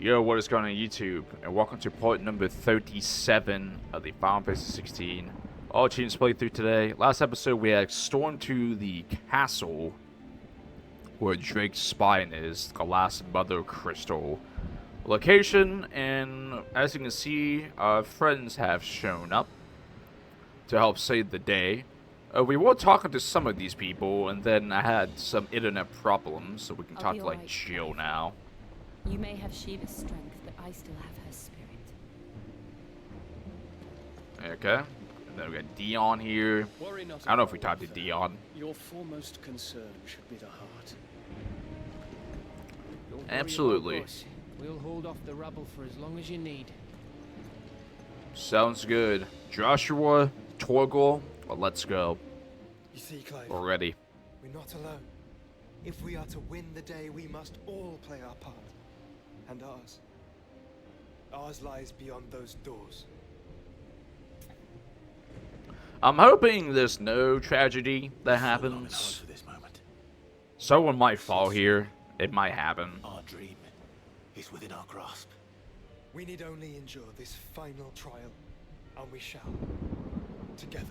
Yo, what is going on YouTube? And welcome to part number 37 of the Final Fantasy 16 All Teams playthrough today. Last episode we had stormed to the castle where Drake's spine is, the last Mother Crystal location, and as you can see, our friends have shown up to help save the day. We were talking to some of these people, and then I had some internet problems, so we can talk to like Jill now. You may have Shiva's strength, but I still have her spirit. Okay. And then we got Dion here. Worry not. I don't know if we talked to Dion. Your foremost concern should be the heart. Don't worry Absolutely. about us. We'll hold off the rubble for as long as you need. Sounds good. Joshua, Torgal, well, let's go. You see, Clive, We're ready. we're not alone. If we are to win the day, we must all play our part. And ours. Ours lies beyond those doors. I'm hoping there's no tragedy that happens. For this moment. Someone might fall here. It might happen. Our dream is within our grasp. We need only endure this final trial, and we shall. Together.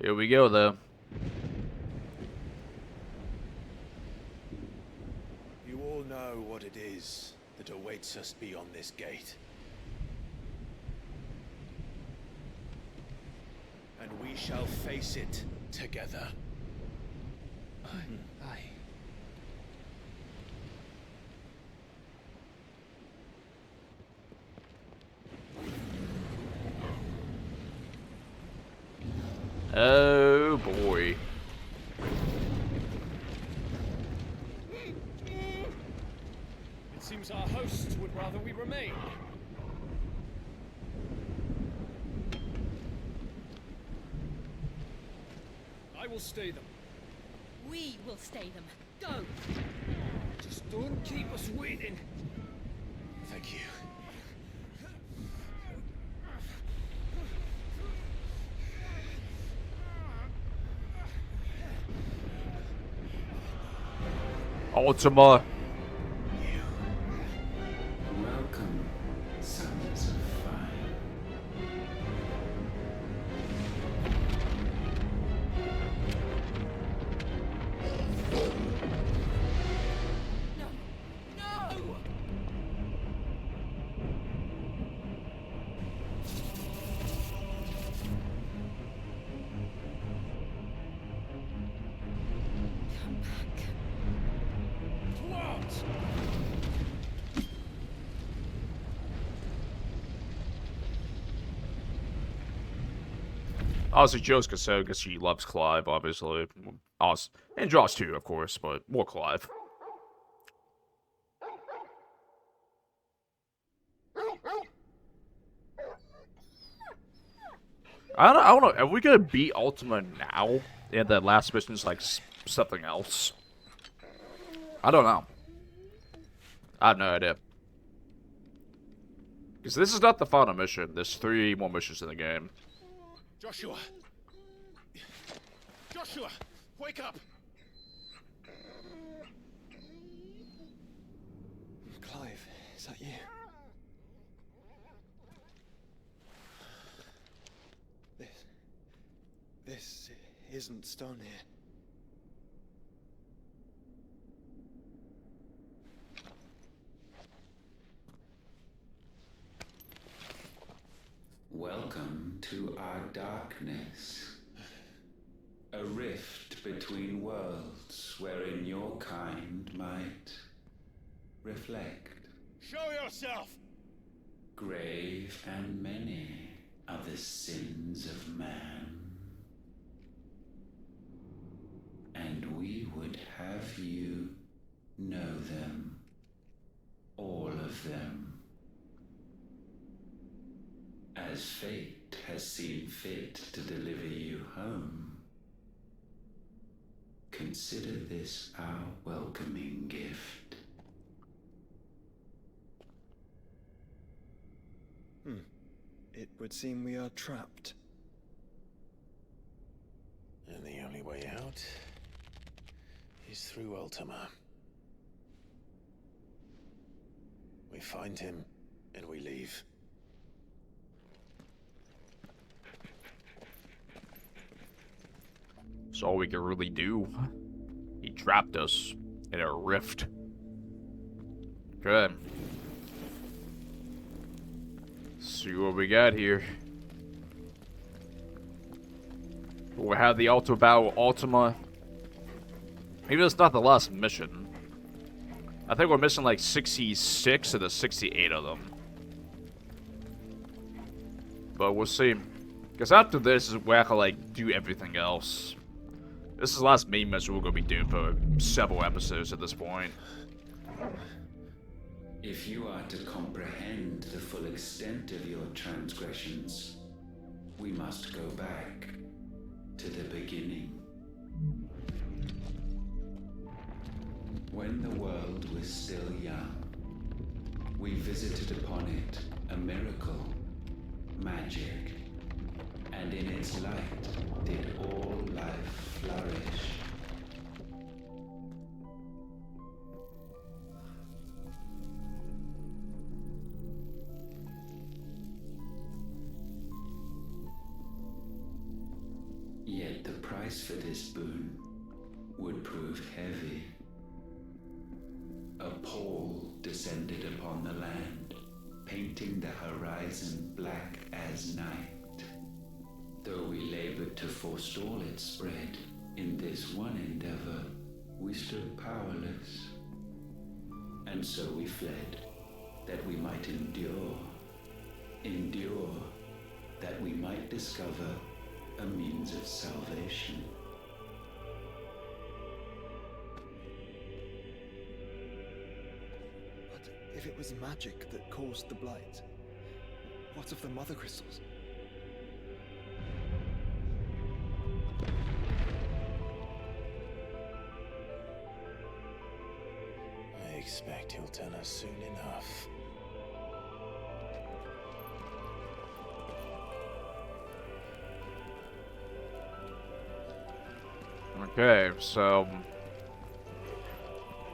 Here we go, though. You all know what it is that awaits us beyond this gate. And we shall face it together. Aye. Oh, boy. It seems our hosts would rather we remain. I will stay them. We will stay them. Go! Just don't keep us waiting. Thank you. Ultima. Welcome, sons of fire. No! Come back. What? Obviously, Joe's concerned because she loves Clive, obviously. Us. And Josh, too, of course, but more Clive. I don't know. Are we gonna beat Ultima now? And that last mission's like something else. I don't know. I have no idea. Because this is not the final mission. There's 3 more missions in the game. Joshua! Joshua! Wake up! Clive, is that you? This isn't stone here. Welcome to our darkness. A rift between worlds wherein your kind might reflect. Show yourself! Grave and many are the sins of man. And we would have you know them. All of them. As fate has seen fit to deliver you home, consider this our welcoming gift. It would seem we are trapped. And the only way out He's through, Ultima. We find him, and we leave. That's all we can really do. He trapped us in a rift. Good. See what we got here. We have the Ultima battle Ultima. Maybe it's not the last mission. I think we're missing like 66 of the 68 of them. But we'll see. Because after this is where I can like do everything else. This is the last main mission we're going to be doing for several episodes at this point. If you are to comprehend the full extent of your transgressions, we must go back to the beginning. When the world was still young, we visited upon it a miracle, magic, and in its light did all life flourish. Yet the price for this boon would prove heavy. A pall descended upon the land, painting the horizon black as night. Though we labored to forestall its spread, in this one endeavor, we stood powerless. And so we fled, that we might endure, that we might discover a means of salvation. But if it was magic that caused the blight, what of the mother crystals? I expect he'll tell us soon enough. Okay, so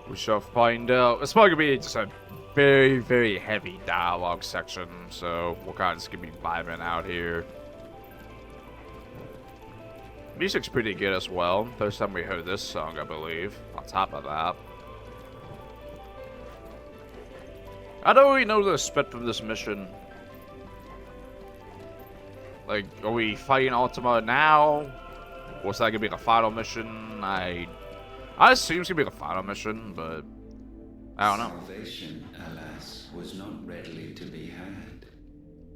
we shall find out. It's probably gonna be just a very, very heavy dialogue section, so we're kind of just gonna be vibing out here. Music's pretty good as well. First time we heard this song, I believe. On top of that, I don't really know the expect from this mission. Like, are we fighting Ultima now? What's that gonna be, the final mission? I assume it's gonna be the final mission, but I don't know. Salvation, alas, was not readily to be had.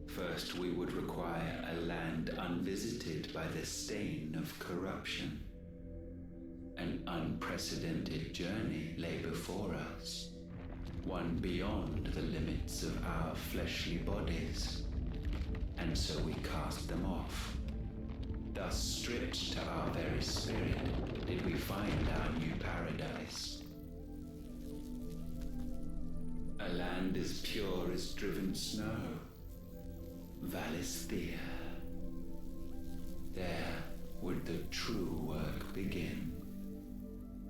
First, we would require a land unvisited by the stain of corruption. An unprecedented journey lay before us, one beyond the limits of our fleshly bodies. And so we cast them off. Thus, stripped to our very spirit, did we find our new paradise. A land as pure as driven snow, Valisthea. There would the true work begin,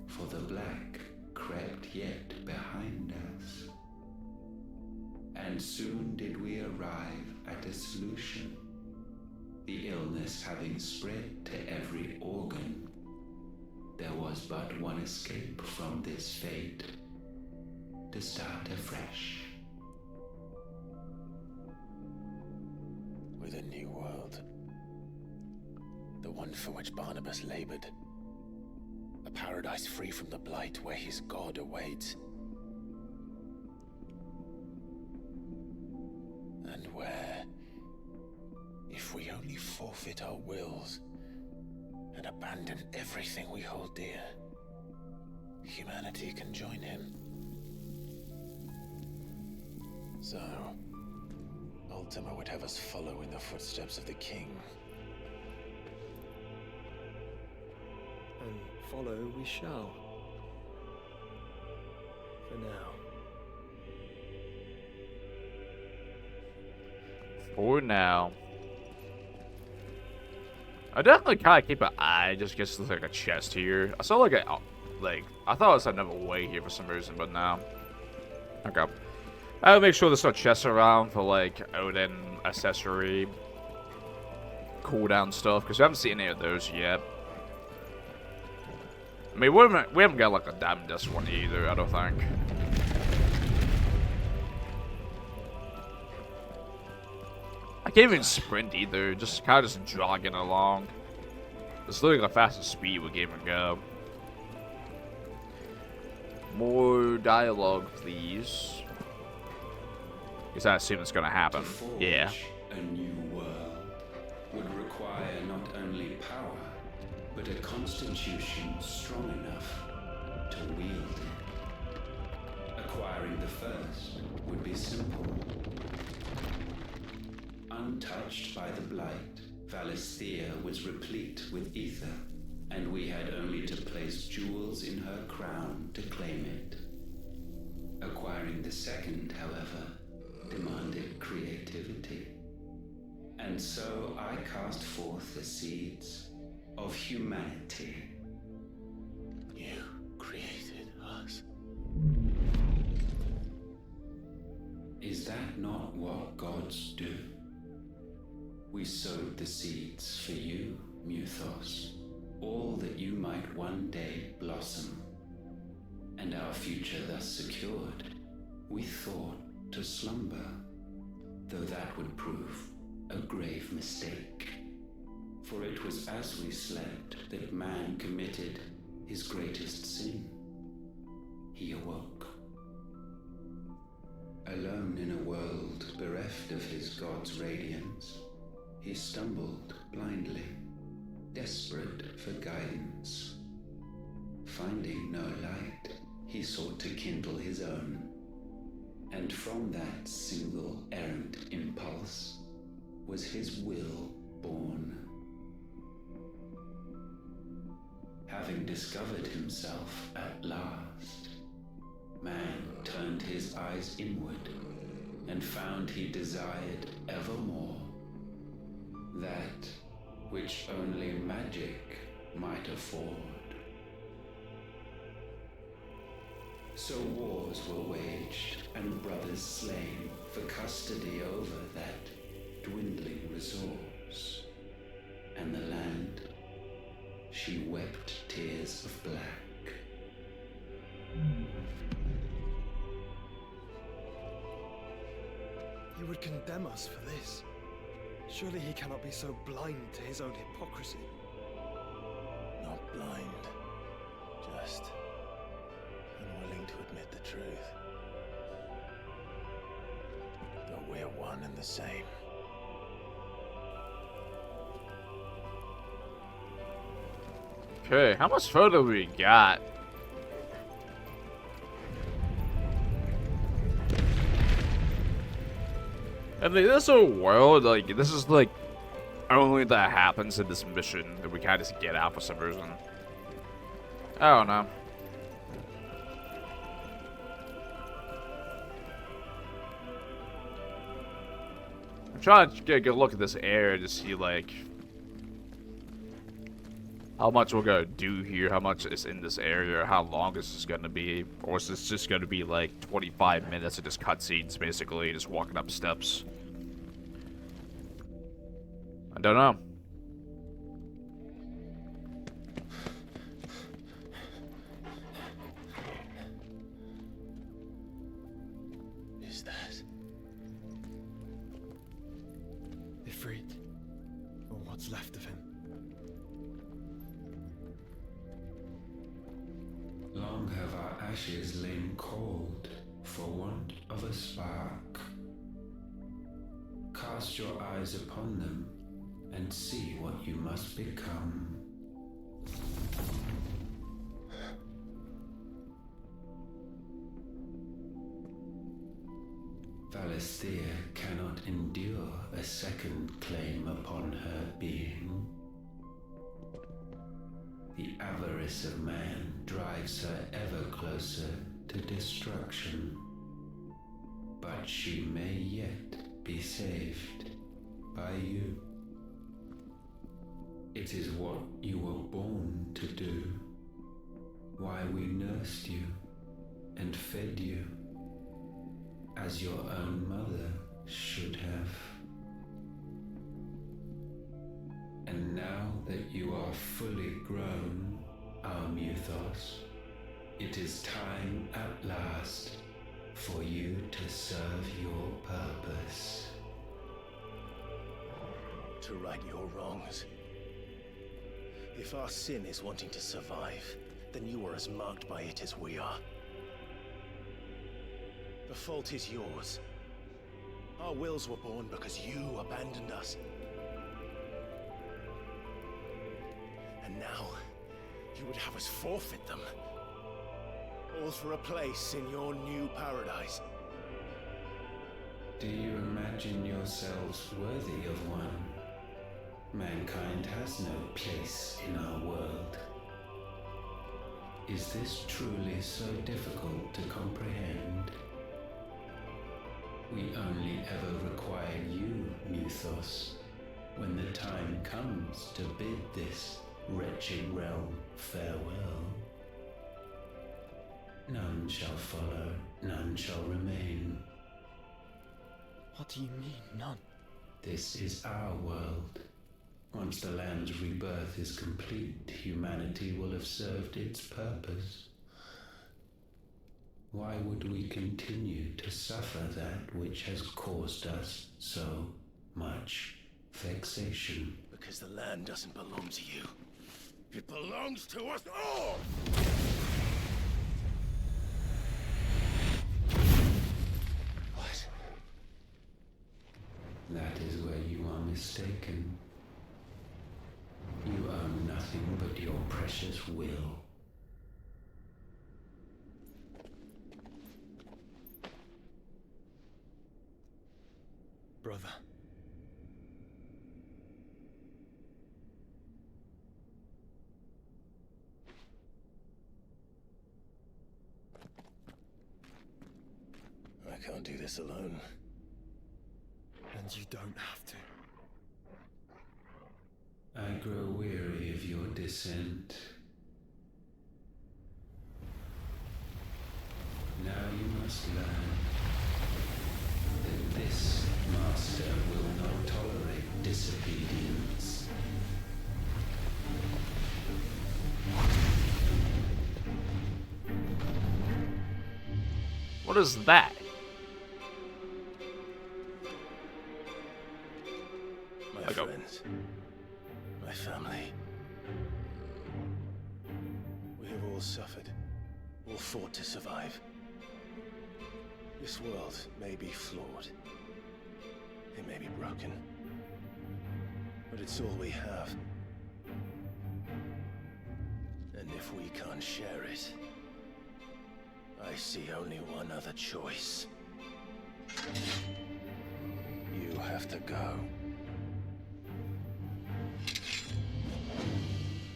for the black crept yet behind us. And soon did we arrive at a solution. The illness having spread to every organ, there was but one escape from this fate: to start afresh. With a new world. The one for which Barnabas labored. A paradise free from the blight where his god awaits. And where, if we only forfeit our wills and abandon everything we hold dear, humanity can join him. So, Ultima would have us follow in the footsteps of the king. And follow we shall. For now. For now. I definitely kind of keep an eye just in case there's like a chest here. I saw like a like, I thought it was another way here for some reason, but no. Okay. I'll make sure there's no chests around for, like, Odin accessory cooldown stuff, because we haven't seen any of those yet. I mean, we haven't got, like, a diamond disc one either, I don't think. I can't even sprint either, just kind of just jogging along. It's literally the fastest speed we gave a go. More dialogue, please. Because I assume it's gonna happen. Yeah. A new world would require not only power, but a constitution strong enough to wield it. Acquiring the first would be simple. Untouched by the blight, Valisthea was replete with ether, and we had only to place jewels in her crown to claim it. Acquiring the second, however, demanded creativity. And so I cast forth the seeds of humanity. You created us. Is that not what gods do? We sowed the seeds for you, Muthos, all that you might one day blossom. And our future thus secured, we thought to slumber, though that would prove a grave mistake. For it was as we slept that man committed his greatest sin. He awoke. Alone in a world bereft of his god's radiance, he stumbled blindly, desperate for guidance. Finding no light, he sought to kindle his own. And from that single errant impulse was his will born. Having discovered himself at last, man turned his eyes inward and found he desired evermore that which only magic might afford. So wars were waged and brothers slain for custody over that dwindling resource. And the land, she wept tears of black. He would condemn us for this. Surely he cannot be so blind to his own hypocrisy. Not blind, just unwilling to admit the truth. But we're one and the same. Okay, how much further we got? And this whole world, like, this is like only that happens in this mission that we kind of just get out for some reason. I don't know. I'm trying to get a good look at this area to see, like, how much we're gonna do here, how much is in this area, how long this is gonna be, or is this just gonna be like 25 minutes of just cutscenes, basically, just walking up steps? I don't know. Is that? Ifrit, or what's left of him. Long have our ashes lain cold for want of a spark. Cast your eyes upon them and see what you must become. Valisthea cannot endure a second claim upon her being. The avarice of man drives her ever closer to destruction. But she may yet be saved by you. It is what you were born to do. Why why we nursed you and fed you as your own mother should have. And now that you are fully grown, our Muthos, it is time at last for you to serve your purpose. To right your wrongs. If our sin is wanting to survive, then you are as marked by it as we are. The fault is yours. Our wills were born because you abandoned us. And now, you would have us forfeit them. All for a place in your new paradise. Do you imagine yourselves worthy of one? Mankind has no place in our world. Is this truly so difficult to comprehend? We only ever require you, Muthos, when the time comes to bid this wretched realm farewell. None shall follow, none shall remain. What do you mean, none? This is our world. Once the land's rebirth is complete, humanity will have served its purpose. Why would we continue to suffer that which has caused us so much vexation? Because the land doesn't belong to you. It belongs to us all! What? That is where you are mistaken. You own nothing but your precious will. Brother. I can't do this alone. And you don't have to. I grow weary of your dissent. Now you must learn that this master will not tolerate disobedience. What is that? My friends. My family. We have all suffered. All fought to survive. This world may be flawed. It may be broken. But it's all we have. And if we can't share it, I see only one other choice. You have to go.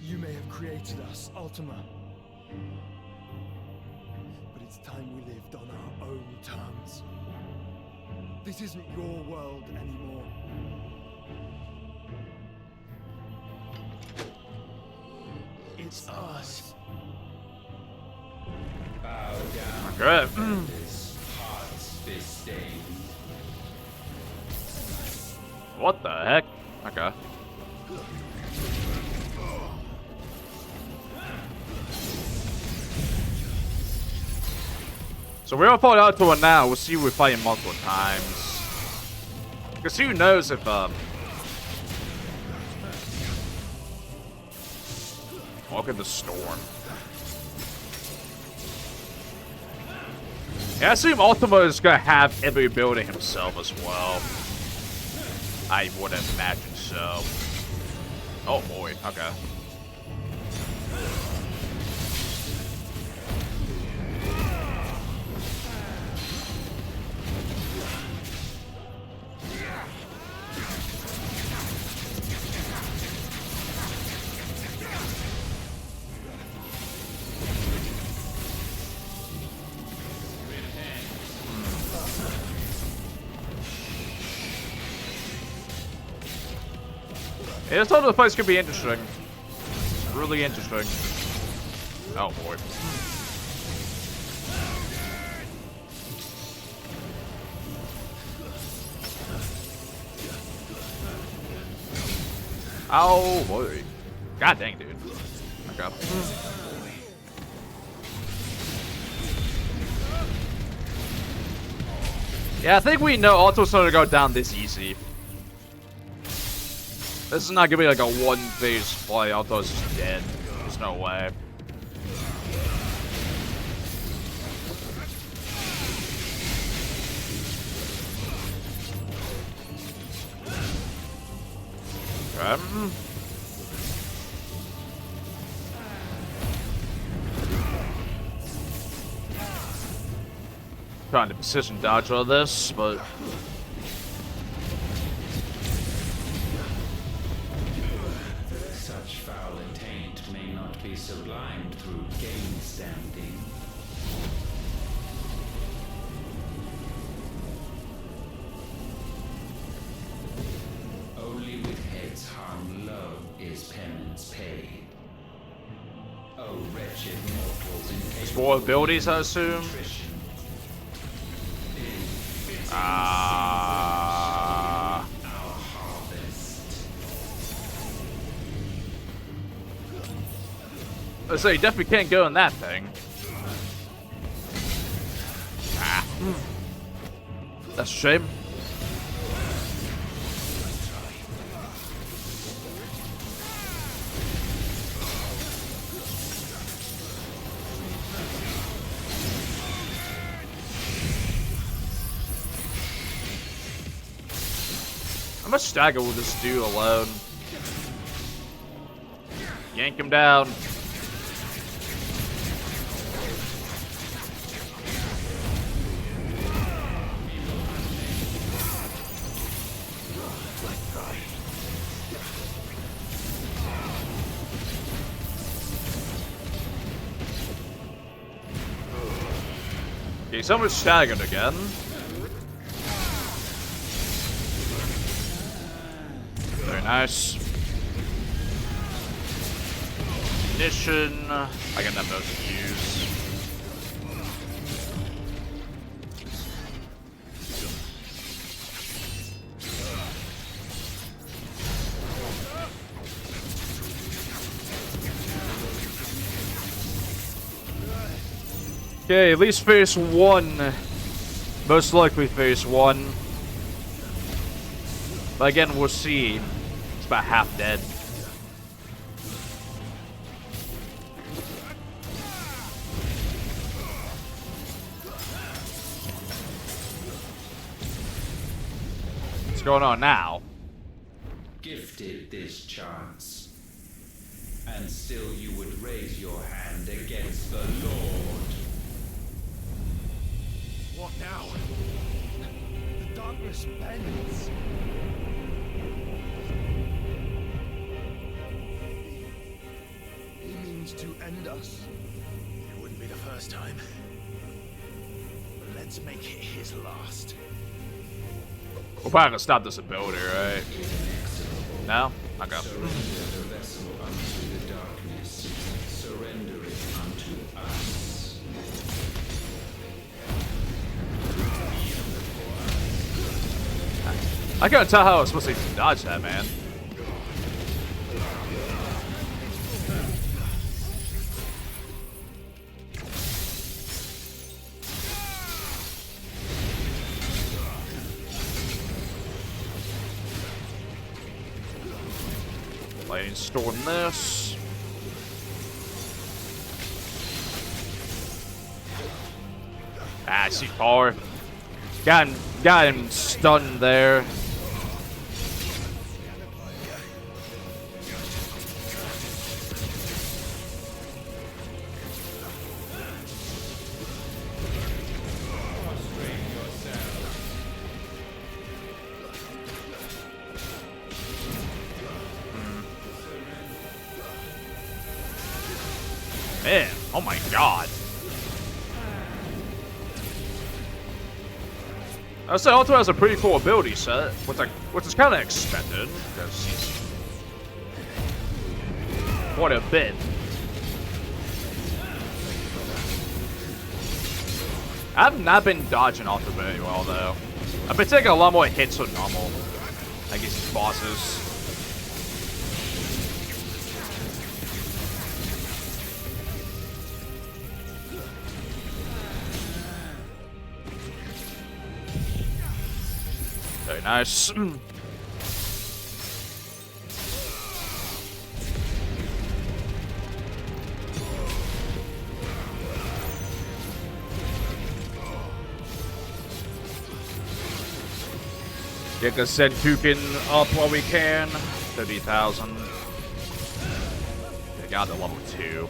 You may have created us, Ultima. But it's time we lived on our own terms. This isn't your world anymore. It's ours. Bow down. Good. This heart's disdain. What the heck? Okay. So we're gonna pull out to it now. We'll see if we fight him multiple times. Because who knows if Walk in the storm. Yeah, I assume Ultima is gonna have every ability himself as well. I would imagine so. Oh boy, okay. Yeah, this whole place could be interesting. Really interesting. Oh boy. Oh boy. God dang, dude. Okay. Yeah, I think we know Ultima's gonna go down this easy. This is not gonna be like a one phase play. Ultima's just dead. There's no way. Trying to precision dodge all this, but Such foul intent may not be sublimed through game standing. Only with heads hung low is penance paid. Oh, wretched mortals incapable more abilities, I assume. of nutrition. Ah. Our harvest. I say, you definitely can't go in that thing. Ah. That's a shame. How much stagger will this do alone? Yank him down. Okay, someone's staggered again. Very nice. Ignition. I can have those to use. Okay, at least phase one. Most likely phase one. But again, we'll see. It's about half dead. What's going on now? Gifted this chance, and still you would raise your hand against the Lord. What now? The darkness bends. He means to end us. It wouldn't be the first time. But let's make it his last. We're probably gonna stop this ability, right? No? Okay. Surrender the vessel unto the darkness. Surrender it unto us. I couldn't tell how I was supposed to dodge that, man. Lightning storm this. Ah, I see power. Got him stunned there. Man, oh my god. I would say Ultima has a pretty cool ability set, which is kind of expected, because he's quite a bit. I've not been dodging off very well, though. I've been taking a lot more hits than normal against these bosses. Very nice. Get the Sentuken up while we can. 30,000. They got to level 2.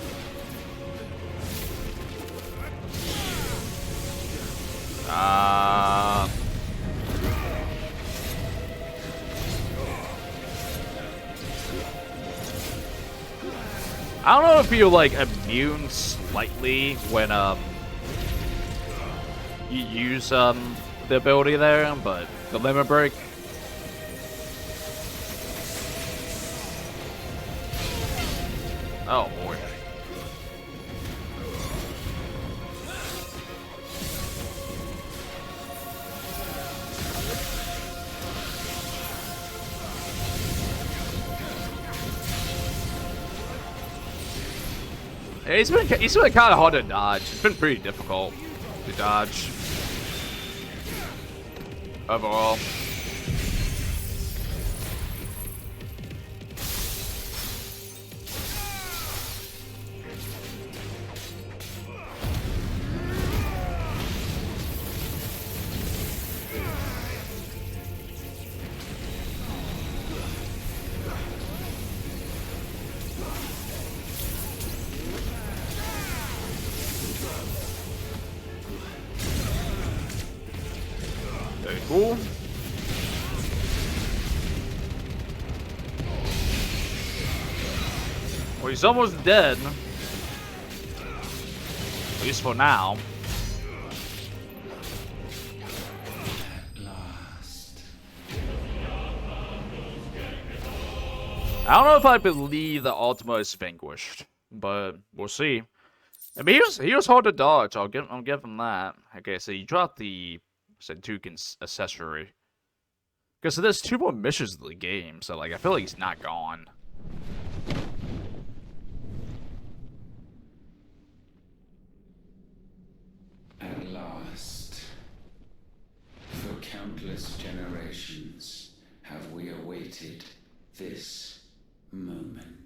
I don't know if you're like immune slightly when you use the ability there, but the limit break. Oh boy. He's been kind of hard to dodge. It's been pretty difficult to dodge overall. Very cool. Well, he's almost dead. At least for now. At last. I don't know if I believe that Ultima is vanquished, but we'll see. I mean, he was hard to dodge. I'll give him that. Okay, so you dropped the Sentuken accessory. Because there's 2 more missions in the game, so like I feel like he's not gone. At last. For countless generations have we awaited this moment.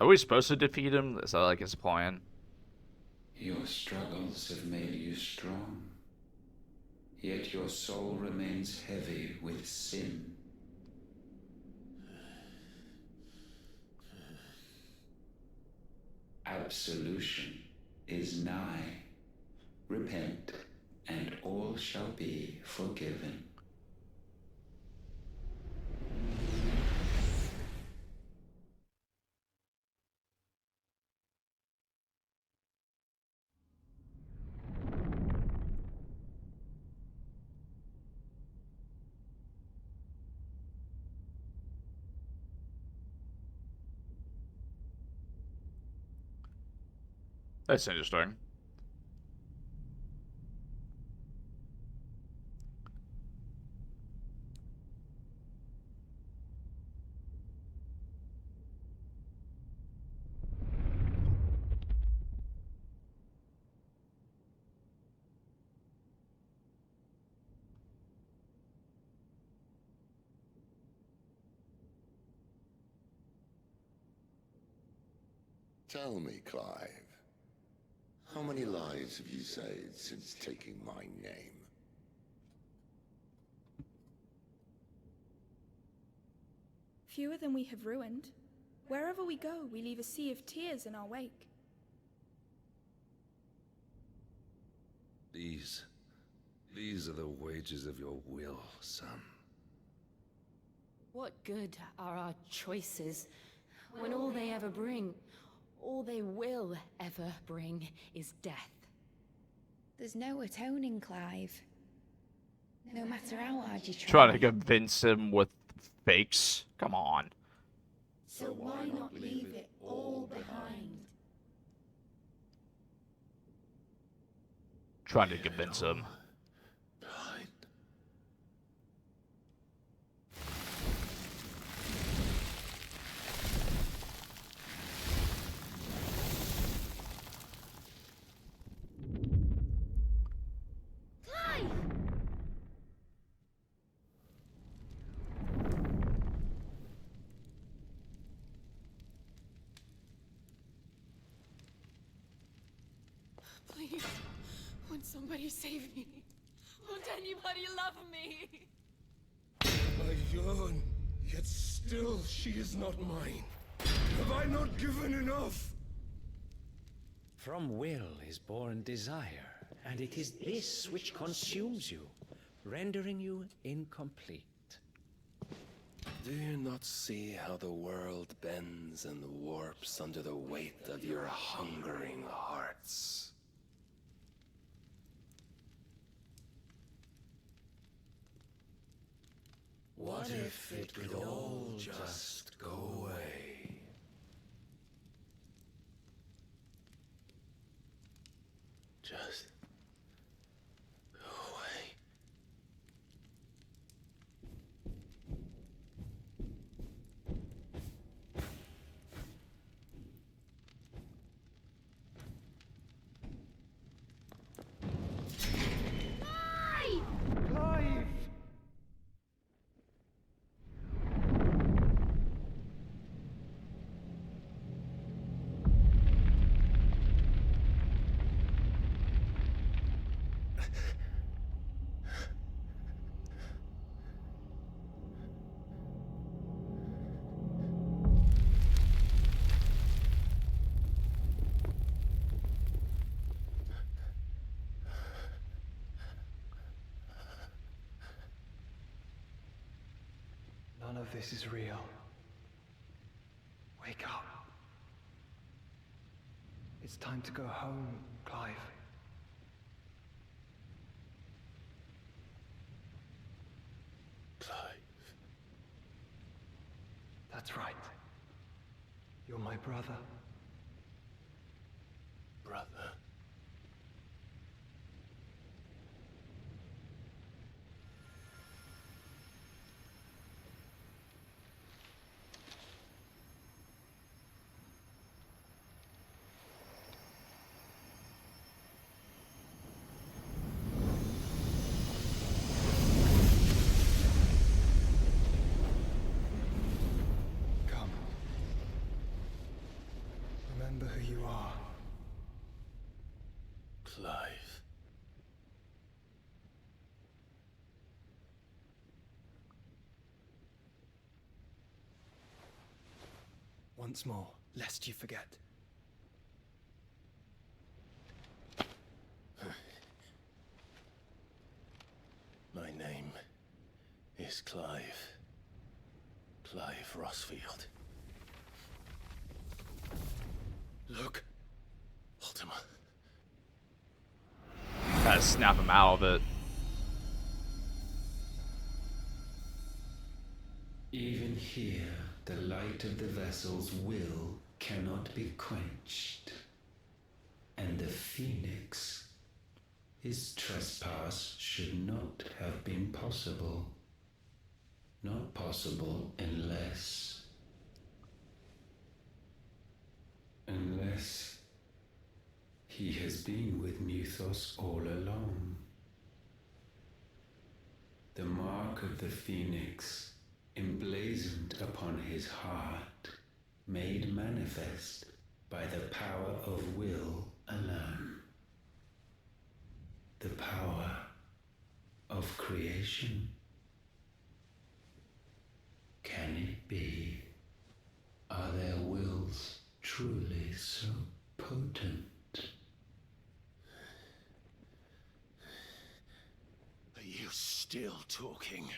Are we supposed to defeat him? Is that like his plan? Your struggles have made you strong, yet your soul remains heavy with sin. Absolution is nigh. Repent, and all shall be forgiven. That's interesting. Tell me, Clive, how many lives have you saved since taking my name? Fewer than we have ruined. Wherever we go, we leave a sea of tears in our wake. These are the wages of your will, son. What good are our choices when all they ever bring, all they will ever bring, is death? There's no atoning, Clive. No matter how hard you try. Trying to convince him with fakes? Come on. So why not leave it all behind? Trying to convince him. Behind. Clive! Please, won't somebody save me? Won't anybody love me? My yearn, yet still she is not mine. Have I not given enough? From will is born desire, and it is this which consumes you, rendering you incomplete. Do you not see how the world bends and warps under the weight of your hungering hearts? What if it could all just go away? Just go away. Clive! None of this is real. Wake up. It's time to go home, Clive. Clive. That's right. You're my brother. Brother. Come. Remember who you are. Clive. Once more, lest you forget. My name is Clive. Clive Rossfield. Look. Ultima. Gotta snap him out of it. Even here, the light of the vessel's will cannot be quenched. And the Phoenix, his trespass should not have been possible. Not possible unless he has been with Muthos all along. The mark of the Phoenix, emblazoned upon his heart, made manifest by the power of will alone. The power of creation. Can it be? Are their wills truly so potent? Are you still talking?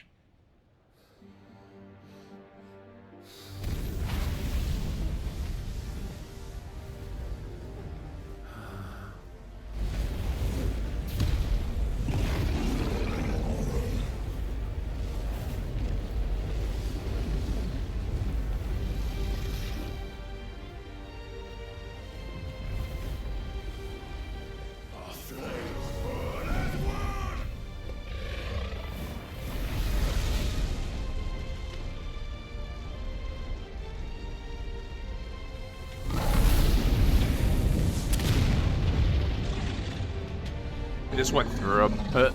just went through them, but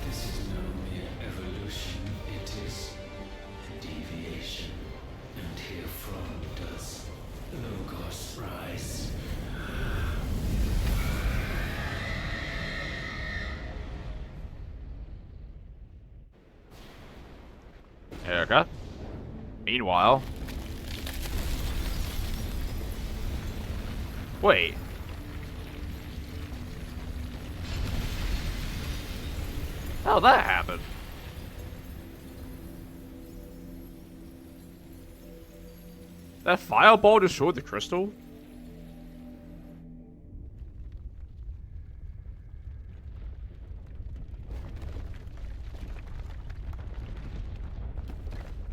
This is no mere evolution, it is deviation. And herefrom does Logos rise. Erica. Meanwhile. Wait. How'd that happen? That fireball destroyed the crystal?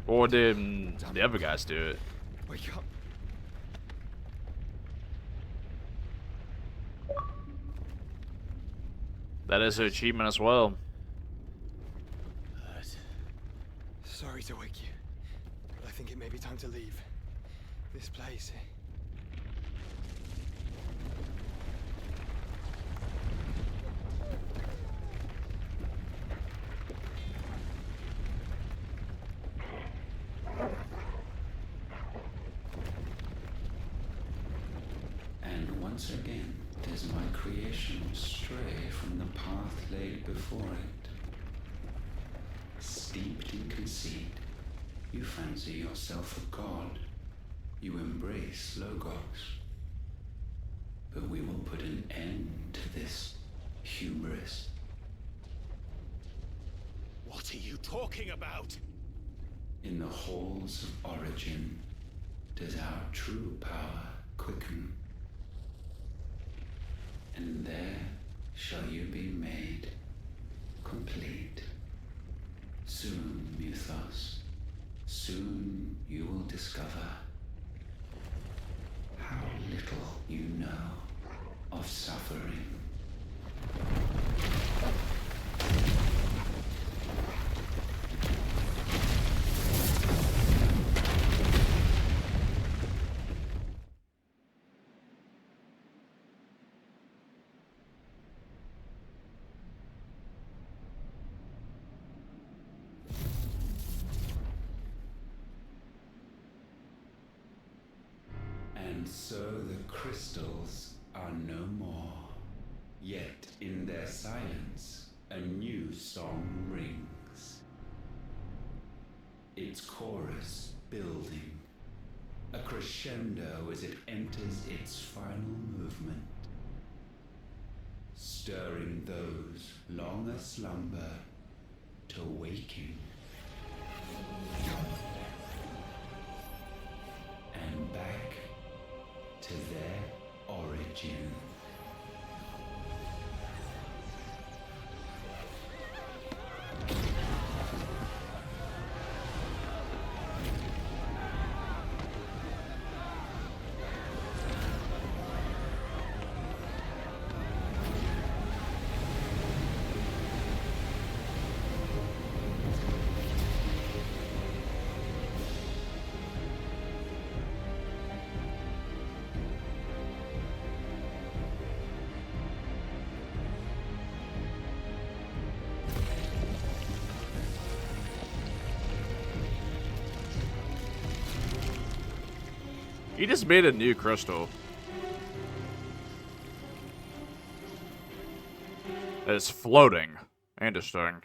Or did the other guys do it? Wake up. That is an achievement as well. Sorry to wake you, but I think it may be time to leave. This place. And once again, does my creation stray from the path laid before it? Steeped in conceit, you fancy yourself a god. You embrace Logos. But we will put an end to this hubris. What are you talking about? In the halls of origin, does our true power quicken. And there shall you be made complete. Soon, Muthos, soon you will discover how little you know of suffering. And so the crystals are no more. Yet in their silence, a new song rings. Its chorus building, a crescendo as it enters its final movement, stirring those long aslumber to waking. And back to their origin. He just made a new crystal. It's floating. Interesting.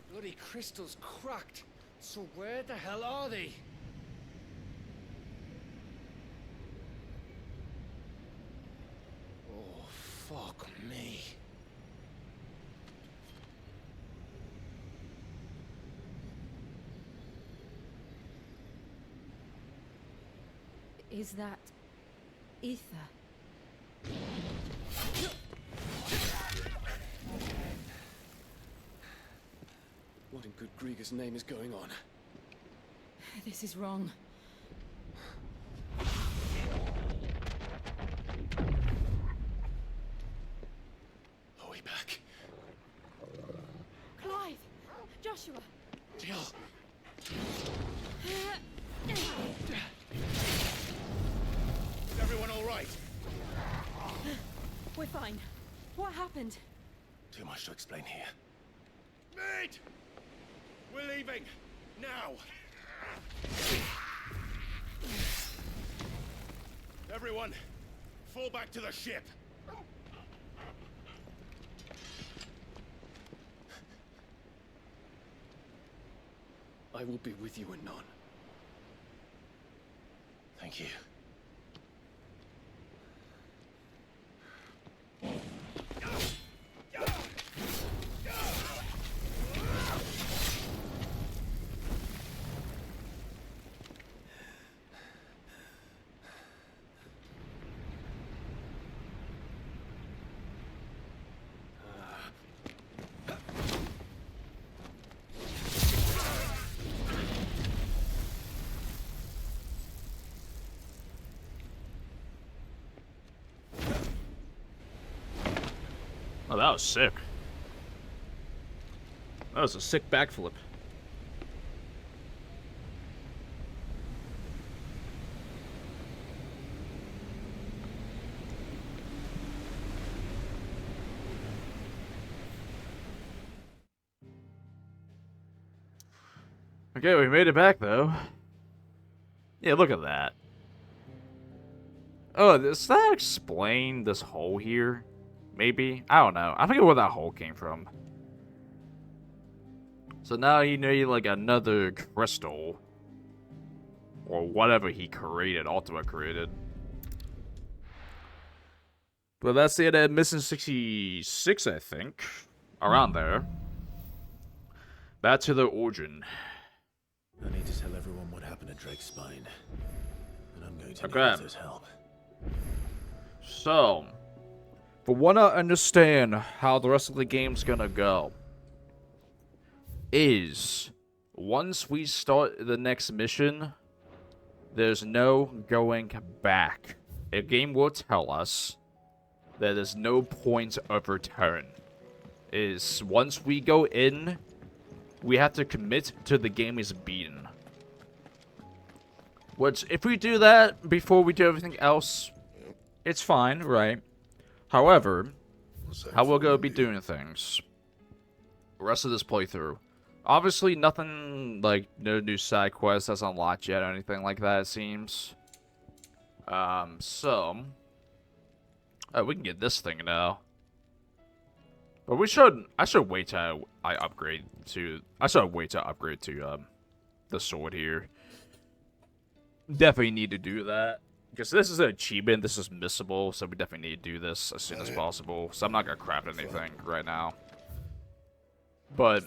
The bloody crystal's cracked. So where the hell are they? Oh, fuck me. Is that ether? What in good Grieger's name is going on? This is wrong. Are we back? spine. What happened? Too much to explain here. Mate! We're leaving! Now! Everyone, fall back to the ship! I will be with you anon. Thank you. Oh, that was sick. That was a sick backflip. Okay, we made it back, though. Yeah, look at that. Oh, does that explain this hole here? Maybe? I don't know. I forget where that hole came from. So now you need, like, another crystal. Or whatever he created, Ultima created. But that's it at Mission 66, I think. Around there. Back to the origin. I need to tell everyone what happened at Drake's Spine. And I'm going to need Okay. Arthur's help. So, for what I understand how the rest of the game's gonna go, is once we start the next mission, there's no going back. The game will tell us that there's no point of return. Is once we go in, we have to commit to the game is beaten. Which, if we do that before we do everything else, it's fine, right? However, how we're going to be doing things the rest of this playthrough. Obviously, nothing like no new side quests that's unlocked yet or anything like that, it seems. So, we can get this thing now. But I should wait till I upgrade to, the sword here. Definitely need to do that. Because this is an achievement, this is missable, so we definitely need to do this as soon as possible. So I'm not going to craft anything right now. But,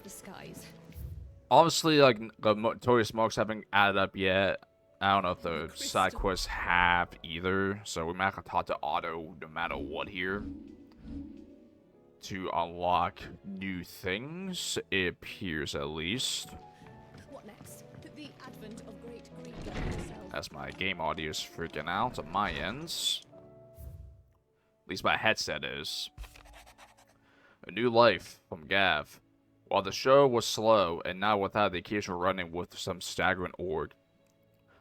obviously, like, the Notorious Marks haven't added up yet. I don't know if the side quests have either. So we might have to talk to Otto no matter what here. To unlock new things, it appears at least. What next? The advent of great Greek herself. As my game audio is freaking out on my ends. At least my headset is. A new life from Gav. While the show was slow and not without the occasional running with some staggering org,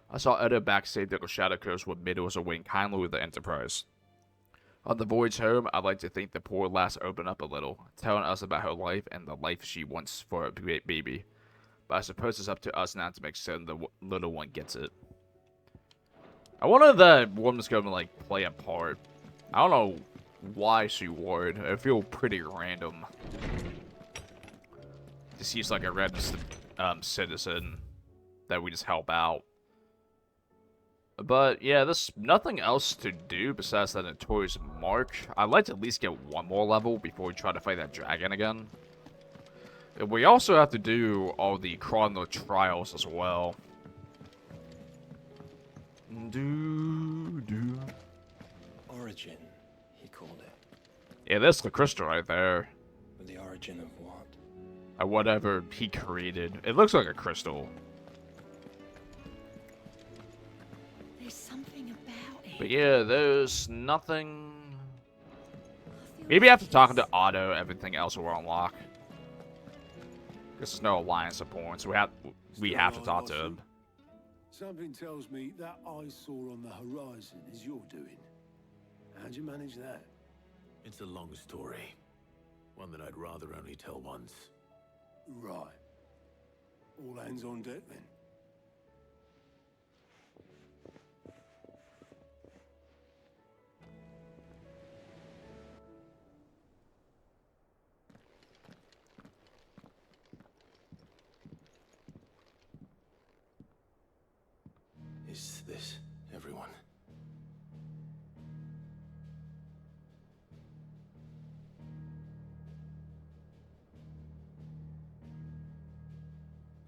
I saw Edda backstage that the Shadow Coast with Middles awaiting kindly with the Enterprise. On the voyage home, I'd like to think the poor lass opened up a little, telling us about her life and the life she wants for a baby. But I suppose it's up to us now to make certain the little one gets it. I wonder if that woman's going to, like, play a part. I don't know why she would. I feel pretty random. This seems like a random citizen that we just help out. But, yeah, there's nothing else to do besides that Notorious Mark. I'd like to at least get one more level before we try to fight that dragon again. And we also have to do all the Chrono Trials as well. Origin, he called it. Yeah, that's the crystal right there. But the origin of what? Whatever he created. It looks like a crystal. There's something about it. But yeah, there's nothing. Maybe after talking to Otto, everything else will unlock. Because there's no alliance support, so we have to talk to him. Something tells me that eyesore on the horizon is your doing. How'd you manage that? It's a long story. One that I'd rather only tell once. Right. All hands on deck then. Is this everyone?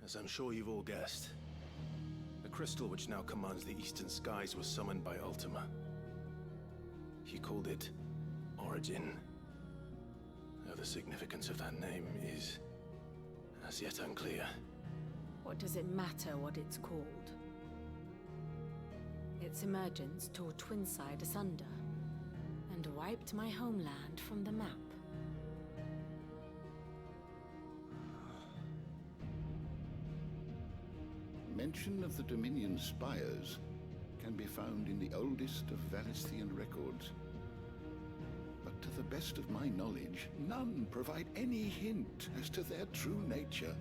As I'm sure you've all guessed, the crystal which now commands the eastern skies was summoned by Ultima. He called it Origin. Though the significance of that name is as yet unclear. What does it matter what it's called? Its emergence tore Twinside asunder and wiped my homeland from the map. Mention of the Dominion spires can be found in the oldest of Valisthian records. But to the best of my knowledge, none provide any hint as to their true nature.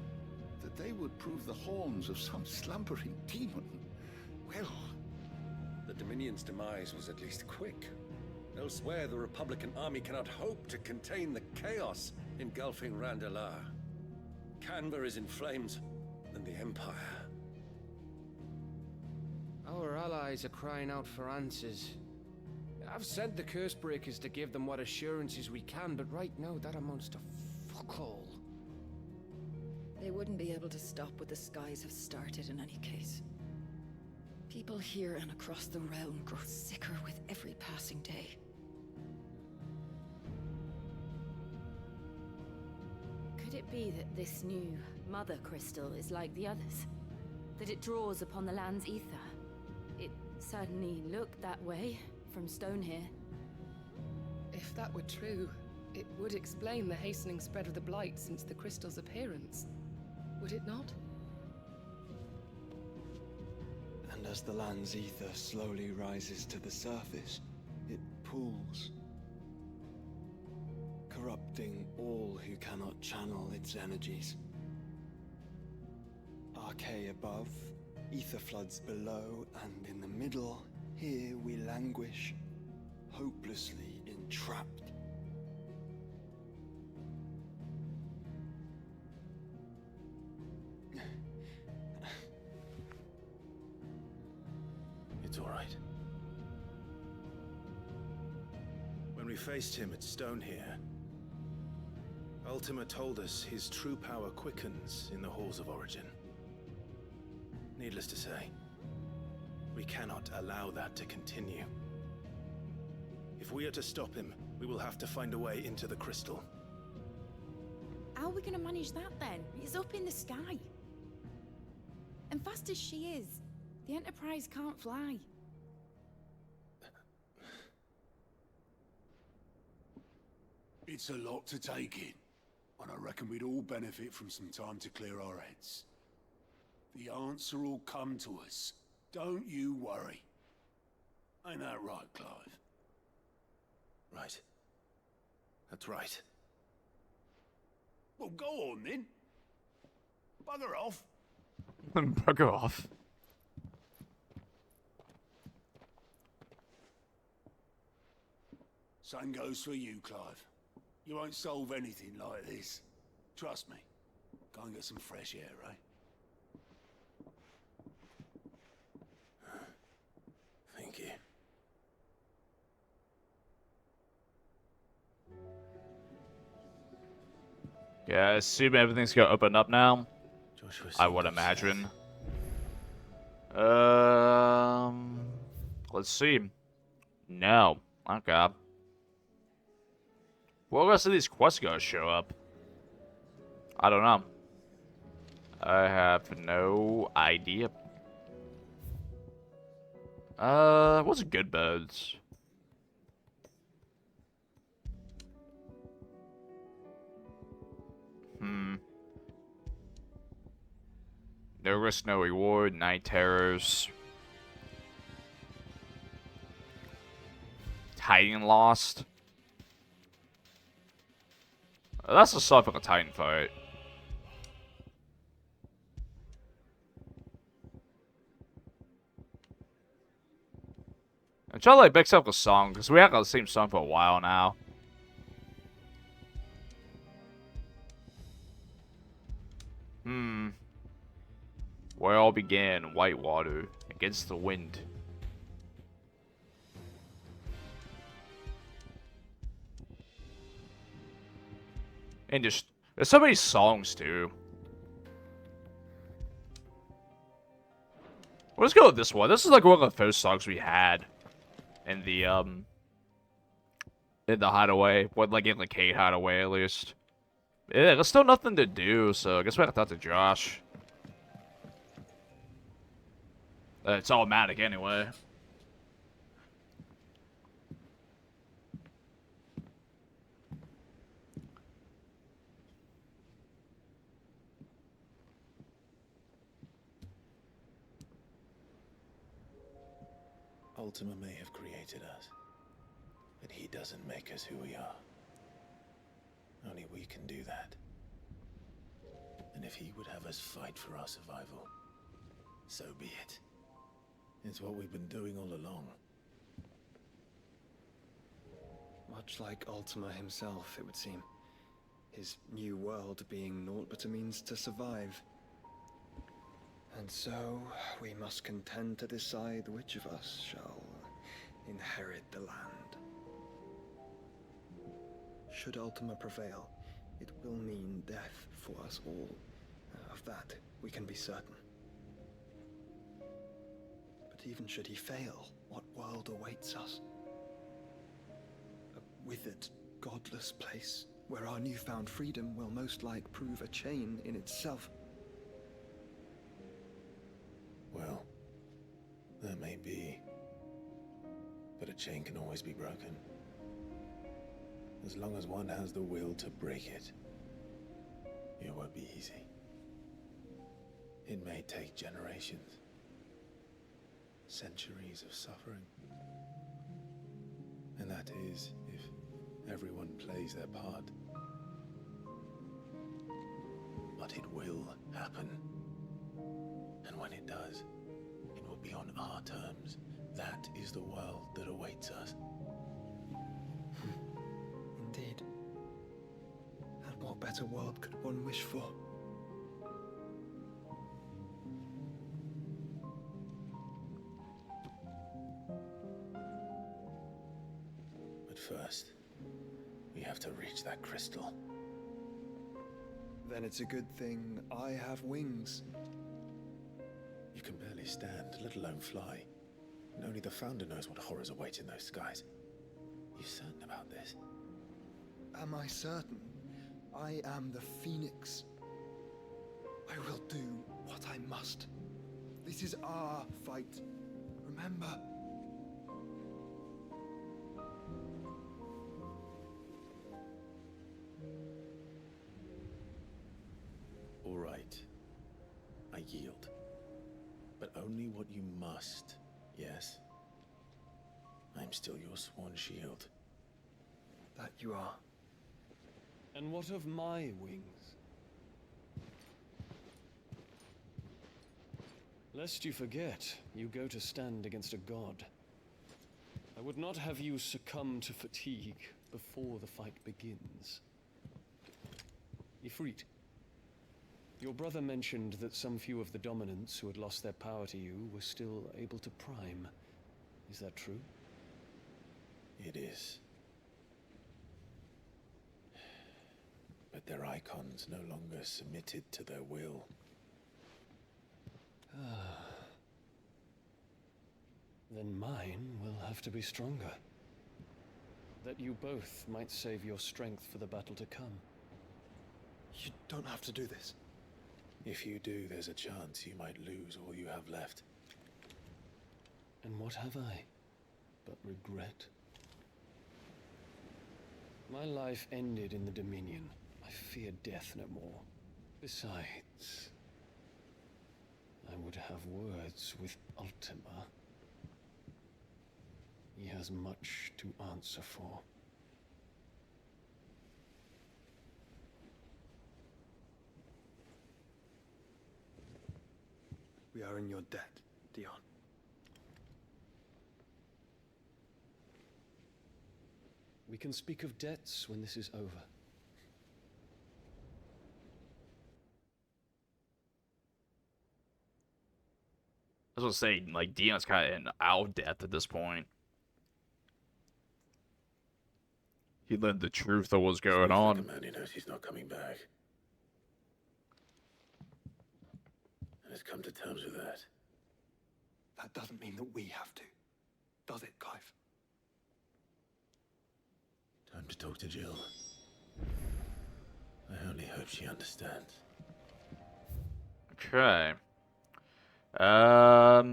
That they would prove the horns of some slumbering demon. Well... The Dominion's demise was at least quick. Elsewhere, the Republican army cannot hope to contain the chaos engulfing Randalar. Canva is in flames, and the Empire. Our allies are crying out for answers. I've sent the Cursebreakers to give them what assurances we can, but right now that amounts to fuck all. They wouldn't be able to stop what the skies have started in any case. People here and across the realm grow sicker with every passing day. Could it be that this new Mother Crystal is like the others? That it draws upon the land's ether? It certainly looked that way from stone here. If that were true, it would explain the hastening spread of the Blight since the crystal's appearance. Would it not? And as the land's ether slowly rises to the surface, it pools, corrupting all who cannot channel its energies. Archay above, ether floods below, and in the middle, here we languish, hopelessly entrapped. It's all right. When we faced him at Stone here, Ultima told us his true power quickens in the halls of Origin. Needless to say, we cannot allow that to continue. If we are to stop him, we will have to find a way into the crystal. How are we gonna manage that then? It's up in the sky. And fast as she is, the Enterprise can't fly. It's a lot to take in, and I reckon we'd all benefit from some time to clear our heads. The answer will come to us. Don't you worry. Ain't that right, Clive? Right. That's right. Well, go on then. Bugger off. Bugger off. Same goes for you, Clive. You won't solve anything like this. Trust me. Go and get some fresh air, eh? Thank you. Yeah, I assume everything's gonna open up now. I would imagine. Let's see. No. Okay. What rest of these quests gonna show up? I don't know. I have no idea. What's good birds? No risk, no reward, night terrors. Hiding lost. That's a sign for a Titan fight. I'm trying to like mix up the song because we have the same song for a while now. Where all began, white water against the wind. And just there's so many songs too. Let's go with this one. This is like one of the first songs we had in the hideaway, what like in the Cade hideaway at least. Yeah, there's still nothing to do, so I guess we have to talk to Josh. It's automatic anyway. Ultima may have created us, but he doesn't make us who we are. Only we can do that. And if he would have us fight for our survival, so be it. It's what we've been doing all along. Much like Ultima himself, it would seem. His new world being naught but a means to survive. And so, we must contend to decide which of us shall inherit the land. Should Ultima prevail, it will mean death for us all. Of that, we can be certain. But even should he fail, what world awaits us? A withered, godless place, where our newfound freedom will most like prove a chain in itself. Well, that may be. But a chain can always be broken. As long as one has the will to break it. It won't be easy. It may take generations. Centuries of suffering. And that is, if everyone plays their part. But it will happen. And when it does, it will be on our terms. That is the world that awaits us. Indeed. And what better world could one wish for? But first, we have to reach that crystal. Then it's a good thing I have wings. You can barely stand, let alone fly. And only the Founder knows what horrors await in those skies. You certain about this? Am I certain? I am the Phoenix. I will do what I must. This is our fight. Remember? All right. I yield. But only what you must, yes? I'm still your sworn shield. That you are. And what of my wings? Lest you forget, you go to stand against a god. I would not have you succumb to fatigue before the fight begins. Ifrit, your brother mentioned that some few of the dominants who had lost their power to you were still able to prime. Is that true? It is. But their icons no longer submitted to their will. Then mine will have to be stronger. That you both might save your strength for the battle to come. You don't have to do this. If you do, there's a chance you might lose all you have left. And what have I but regret? My life ended in the Dominion. I fear death no more. Besides, I would have words with Ultima. He has much to answer for. We are in your debt, Dion. We can speak of debts when this is over. I was gonna say, like, Dion's kind of in our death at this point. He learned the truth of what's going on. Like a man who knows he's not coming back. And has come to terms with that. That doesn't mean that we have to, does it, Clive? Time to talk to Jill. I only hope she understands. Okay.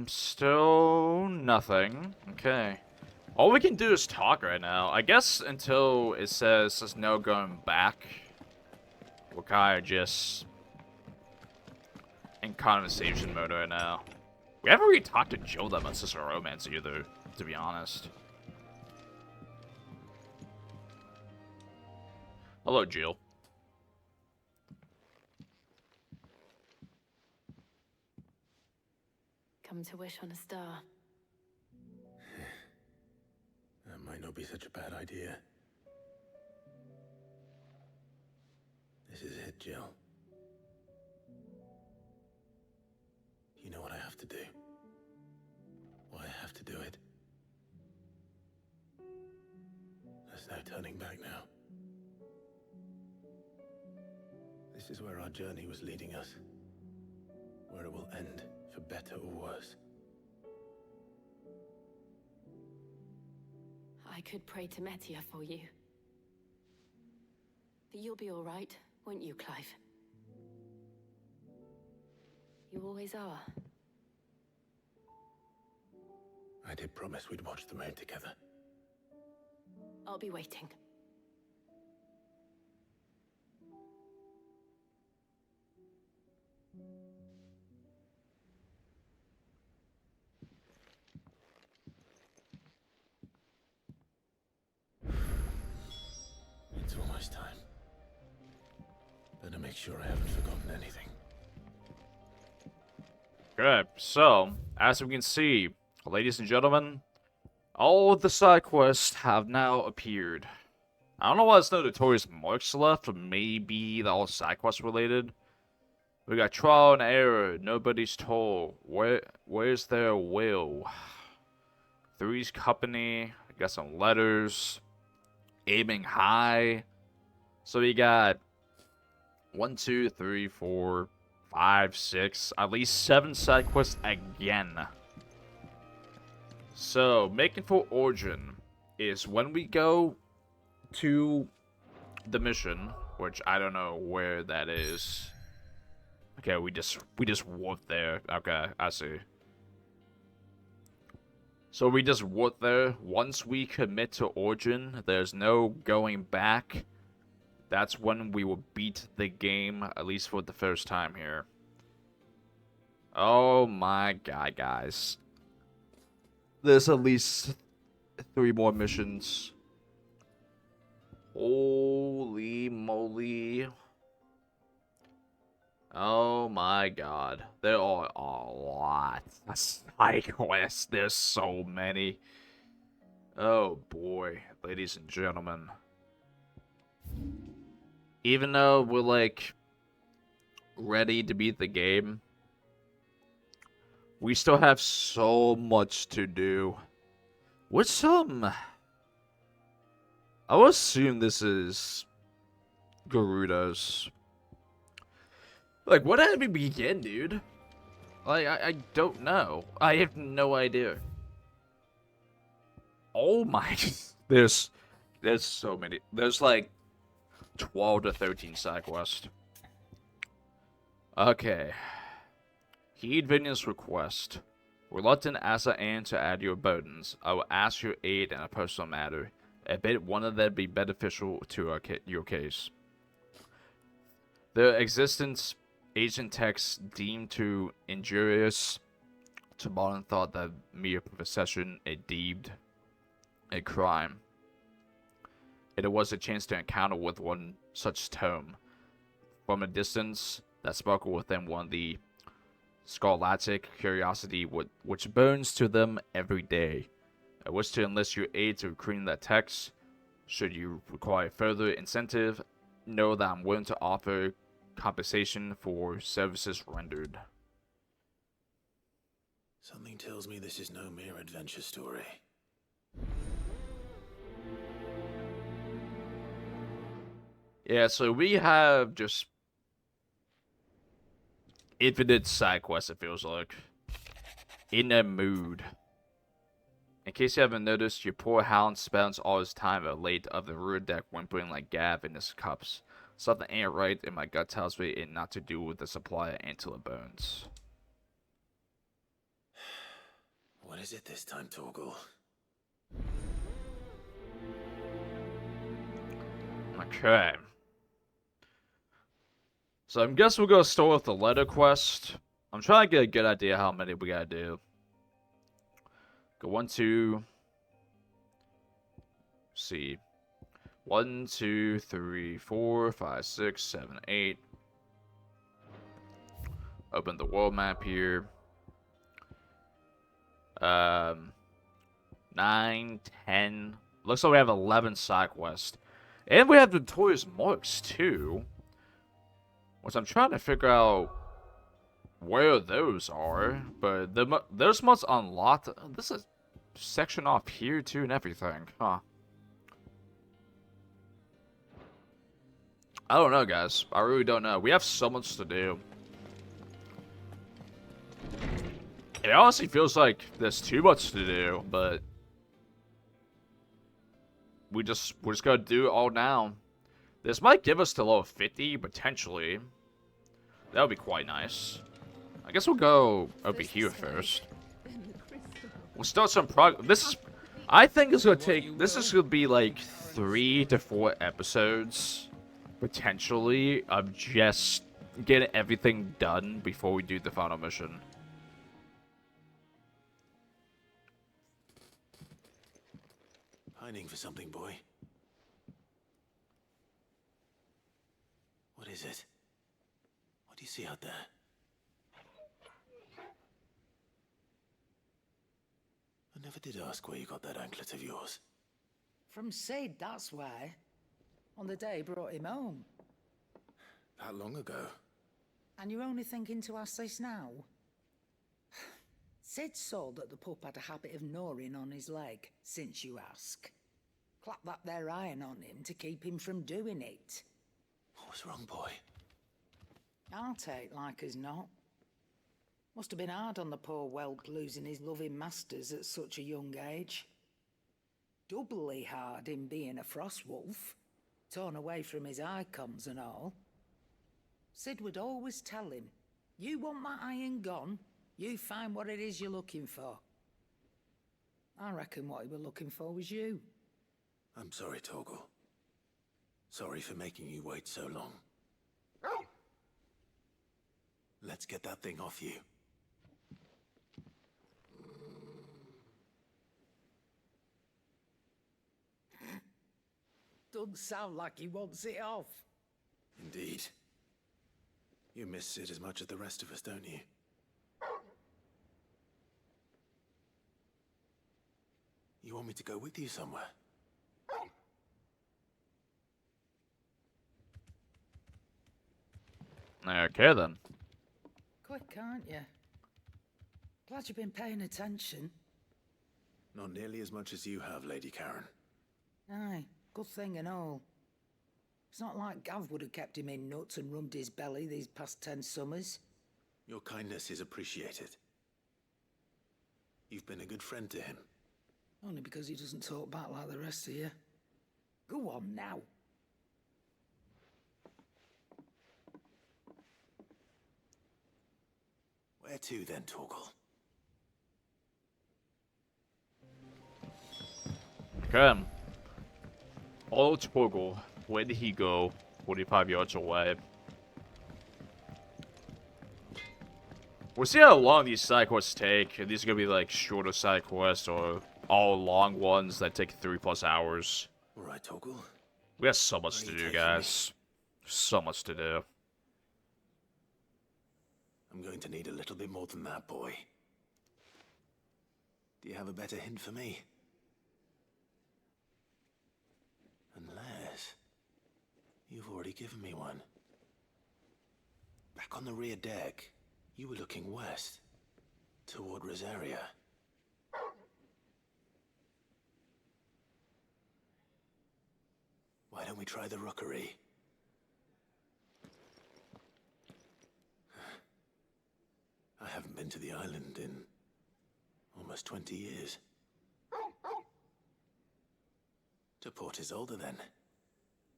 Still nothing. Okay. All we can do is talk right now. I guess until it says there's no going back, we're kind of just in conversation mode right now. We haven't really talked to Jill that much since our romance either, to be honest. Hello, Jill. Come to wish on a star. That might not be such a bad idea. This is it, Jill. You know what I have to do. Why I have to do it. There's no turning back now. This is where our journey was leading us. Where it will end, for better or worse. I could pray to Metia for you. But you'll be all right, won't you, Clive? You always are. I did promise we'd watch the moon together. I'll be waiting. It's almost time. Better make sure I haven't forgotten anything. Okay, so, as we can see, ladies and gentlemen, all of the side quests have now appeared. I don't know why there's no notorious marks left, or maybe they're all side quest related. We got trial and error, nobody's told. Where's their will? Three's company, I got some letters, aiming high. So we got 1, 2, 3, 4, 5, 6, at least 7 side quests again. So, making for Origin is when we go to the mission, which I don't know where that is. Okay, we just warped there. Okay, I see. So we just warped there. Once we commit to Origin, there's no going back. That's when we will beat the game, at least for the first time here. Oh my god, guys. There's at least 3 more missions. Holy moly. Oh my god. There are a lot of side quests. There's so many. Oh boy, ladies and gentlemen. Even though we're like ready to beat the game, we still have so much to do. With some... I would assume this is Gerudo's. Like, what did we begin, dude? Like, I don't know. I have no idea. Oh my... There's so many. There's like 12 to 13 side quests. Okay. Heed Vinyan's request. Reluctant as I am to add your burdens, I will ask your aid in a personal matter. I bet one of them be beneficial to your case. The existence agent text deemed too injurious to modern thought that mere possession is deemed a crime. It was a chance to encounter with one such tome. From a distance, that sparkled within one of the scholastic curiosity which burns to them every day. I wish to enlist your aid to recruiting that text. Should you require further incentive, know that I'm willing to offer compensation for services rendered. Something tells me this is no mere adventure story. Yeah, so we have just infinite side quests, it feels like. In a mood. In case you haven't noticed, your poor hound spends all his time at late of the rear deck whimpering like Gav in his cups. Something ain't right, and my gut tells me it not to do with the supply until it burns. What is it this time, Torgal? Okay. So I guess we're gonna start with the letter quest. I'm trying to get a good idea how many we gotta do. Go 1, 2. See. 1, 2, 3, 4, 5, 6, 7, 8. Open the world map here. 9, 10. Looks like we have 11 side quests. And we have Notorious Marks too. Which I'm trying to figure out where those are. But those must unlock. This is section off here too and everything. Huh. I don't know, guys. I really don't know. We have so much to do. It honestly feels like there's too much to do, but we're just gonna do it all now. This might give us to level 50 potentially. That would be quite nice. I guess we'll go over here first. We'll start some This is, I think it's gonna take. This is gonna be like 3 to 4 episodes potentially of just getting everything done before we do the final mission. Pining for something, boy. What is it? What do you see out there? I never did ask where you got that anklet of yours. From Sid, that's why. On the day he brought him home. That long ago? And you're only thinking to ask this now? Sid saw that the pup had a habit of gnawing on his leg, since you ask. Clap that there iron on him to keep him from doing it. What was wrong, boy? I'll take like as not. Must have been hard on the poor whelp losing his loving masters at such a young age. Doubly hard in being a frost wolf, torn away from his icons and all. Sid would always tell him, you want that iron gone, you find what it is you're looking for. I reckon what he were looking for was you. I'm sorry, Torgal. Sorry for making you wait so long. Let's get that thing off you. Doesn't sound like he wants it off. Indeed. You miss Sid as much as the rest of us, don't you? You want me to go with you somewhere? Okay then. Quick, aren't you? Glad you've been paying attention. Not nearly as much as you have, Lady Karen. Aye, good thing and all. It's not like Gav would have kept him in nuts and rubbed his belly these past 10 summers. Your kindness is appreciated. You've been a good friend to him. Only because he doesn't talk back like the rest of you. Go on now. Where to then, Torgal? Okay. Oh, Torgal. Where did he go? 45 yards away. We'll see how long these side quests take. Are these gonna be like shorter side quests or all long ones that take 3+ hours? Alright, Torgal. We got so much to do, guys. So much to do. I'm going to need a little bit more than that, boy. Do you have a better hint for me? Unless you've already given me one. Back on the rear deck, you were looking west, toward Rosaria. Why don't we try the rookery? I haven't been to the island in almost 20 years. To Port Isolde, then.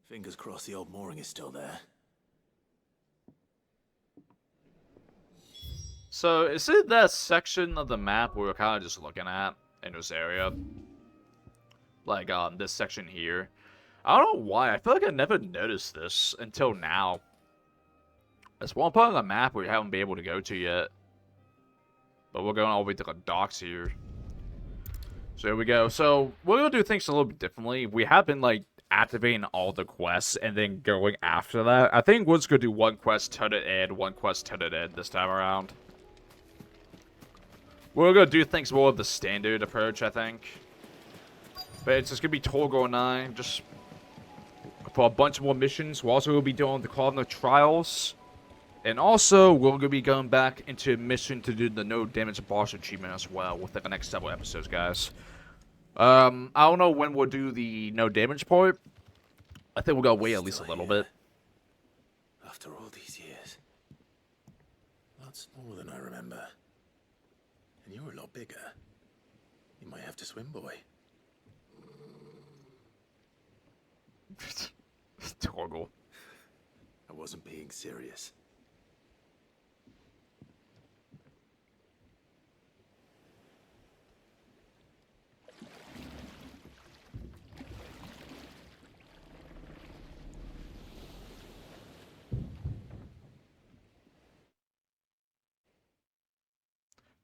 Fingers crossed the old mooring is still there. So, is it that section of the map we were kind of just looking at in this area? Like, this section here. I don't know why, I feel like I never noticed this until now. There's one part of the map we haven't been able to go to yet. But we're going all the way to the docks here. So here we go. So, we're going to do things a little bit differently. We have been, like, activating all the quests and then going after that. I think we're just going to do one quest, turn it in, one quest, turn it in this time around. We're going to do things more of the standard approach, I think. But it's just going to be Torgo and I, just for a bunch more missions. We're also going to be doing the Cardinal Trials. And also, we're going to be going back into a mission to do the No Damage Boss achievement as well within the next several episodes, guys. I don't know when we'll do the No Damage part. I think we're going to wait at least a little bit. After all these years. Lots more than I remember. And you're a lot bigger. You might have to swim, boy. Torgal. I wasn't being serious.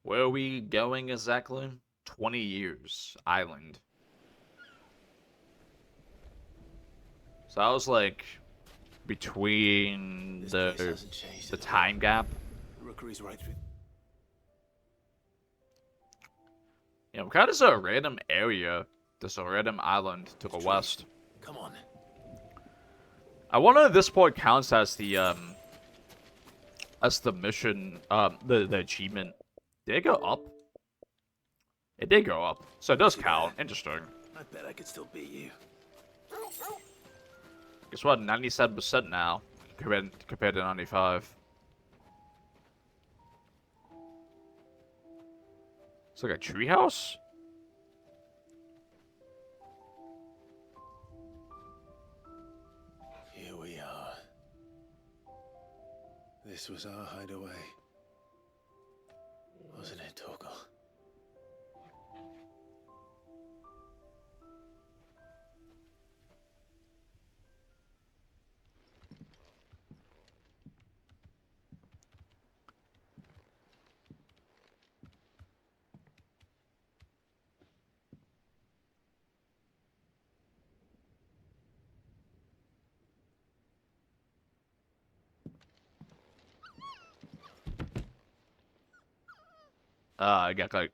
Where are we going exactly? 20 years. Island. So I was like between the time gap. Rookery's right through. Yeah, we're kind of just a random area. Just a random island to the west. Come on. I wonder if this point counts as the mission, the achievement. Did it go up? It did go up. So it does count. Interesting. I bet I could still beat you. Guess what? 97% now compared to 95. It's like a treehouse? Here we are. This was our hideaway. Wasn't it, Torgal?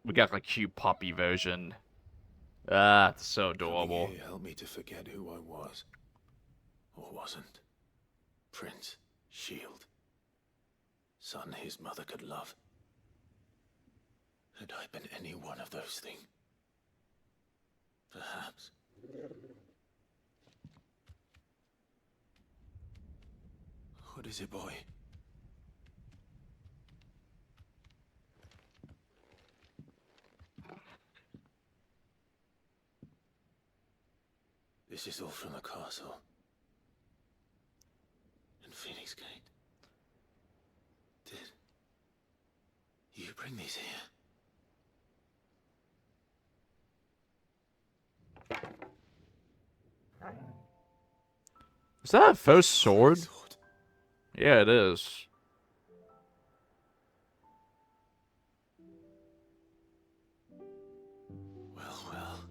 We got like cute puppy version. Ah, it's so adorable. Coming here helped me to forget who I was. Or wasn't. Prince, shield. Son his mother could love. Had I been any one of those things? Perhaps. What is it, boy? This is all from the castle. In Phoenix Gate. Did you bring these here? Is that a first sword? Yeah, it is. Well.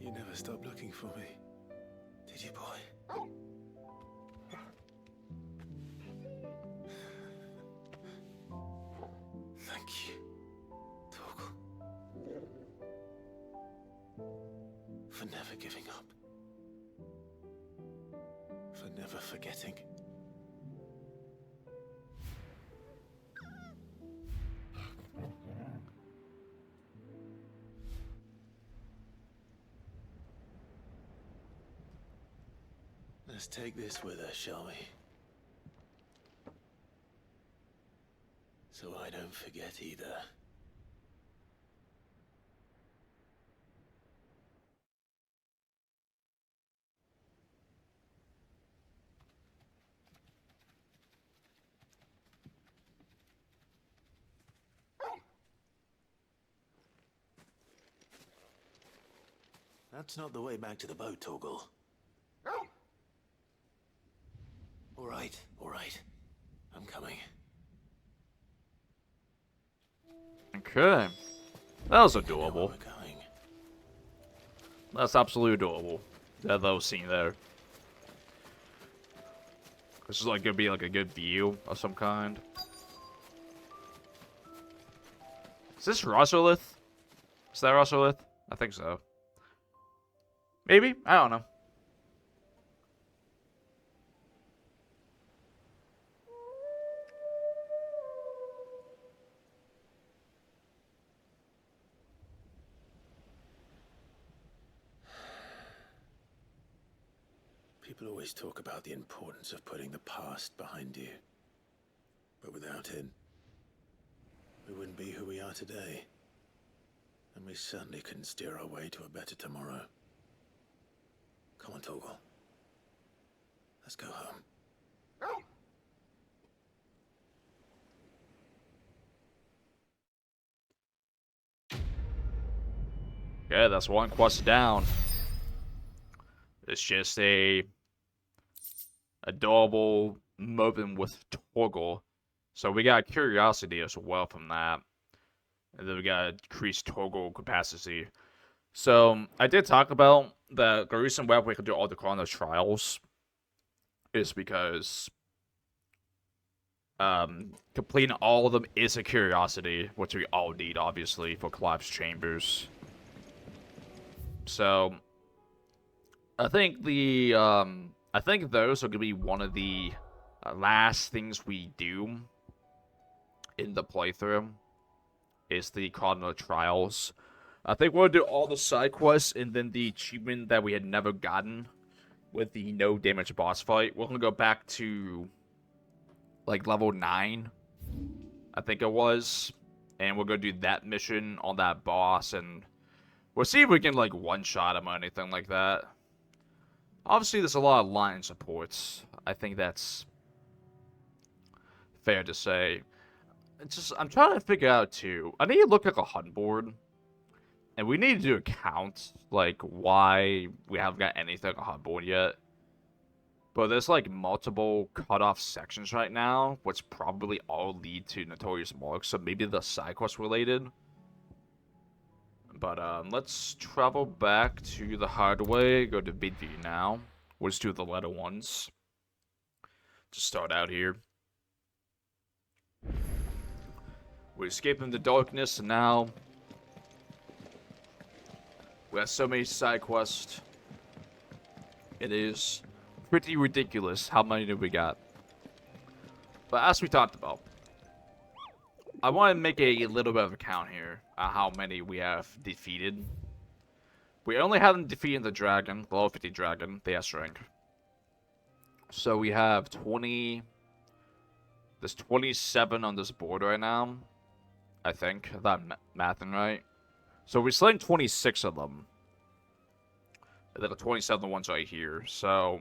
You never stopped looking for me, did you, boy? for never giving up. For never forgetting. Let's take this with us, shall we? So I don't forget either. That's not the way back to the boat, Torgal. All right. I'm coming. Okay. That was adorable. That's absolutely adorable. That little scene there. This is like gonna be like a good view of some kind. Is this Rosolith? Is that Rosolith? I think so. Maybe? I don't know. People always talk about the importance of putting the past behind you. But without it, we wouldn't be who we are today. And we certainly couldn't steer our way to a better tomorrow. Come on, Torgal. Let's go home. Yeah, that's one quest down. It's just a adorable moment with Torgal. So we got curiosity as well from that. And then we got increased Torgal capacity. So I did talk about the reason why we could do all the Chronos trials is because completing all of them is a curiosity, which we all need obviously for Clive's chambers. So I think those are gonna be one of the last things we do in the playthrough is the Chrono Trials. I think we'll do all the side quests and then the achievement that we had never gotten with the no damage boss fight. We're gonna go back to like level 9, I think it was, and we're gonna do that mission on that boss, and we'll see if we can like one-shot him or anything like that. Obviously, there's a lot of line supports. I think that's fair to say. I'm trying to figure out too. I need to look at a HUD board, and we need to do a count, like why we haven't got anything on HUD board yet. But there's like multiple cut-off sections right now, which probably all lead to Notorious Marks, so maybe the side quest related. But let's travel back to the hideaway, go to Bidview now. We'll just do the letter ones. Just start out here. We're escaping the darkness, and now we have so many side quests. It is pretty ridiculous how many we got. But as we talked about, I want to make a little bit of a count here on how many we have defeated. We only haven't defeated the dragon, the level 50 dragon, the S rank. So we have 20. There's 27 on this board right now, I think, if I'm mathing right. So we're slaying 26 of them. And then the 27 ones right here. So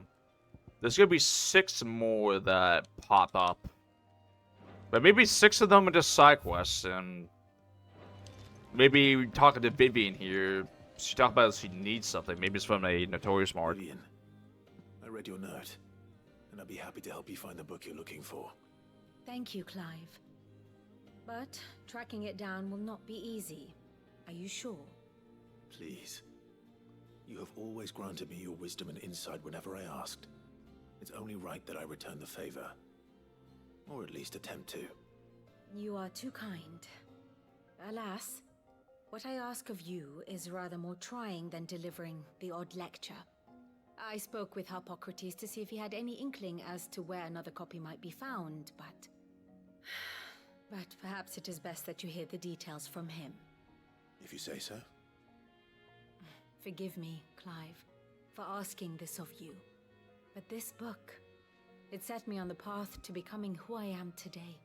there's going to be 6 more that pop up. But maybe 6 of them are just side quests, and maybe talking to Vivian here, she talked about she needs something. Maybe it's from a Notorious Mark. Vivian, I read your note, and I'd be happy to help you find the book you're looking for. Thank you, Clive. But tracking it down will not be easy. Are you sure? Please. You have always granted me your wisdom and insight whenever I asked. It's only right that I return the favor. Or at least attempt to. You are too kind. Alas, What I ask of you is rather more trying than delivering the odd lecture. I spoke with Harpocrates to see if he had any inkling as to where another copy might be found, but... But perhaps it is best that you hear the details from him. If you say so. Forgive me, Clive, for asking this of you. But this book, it set me on the path to becoming who I am today.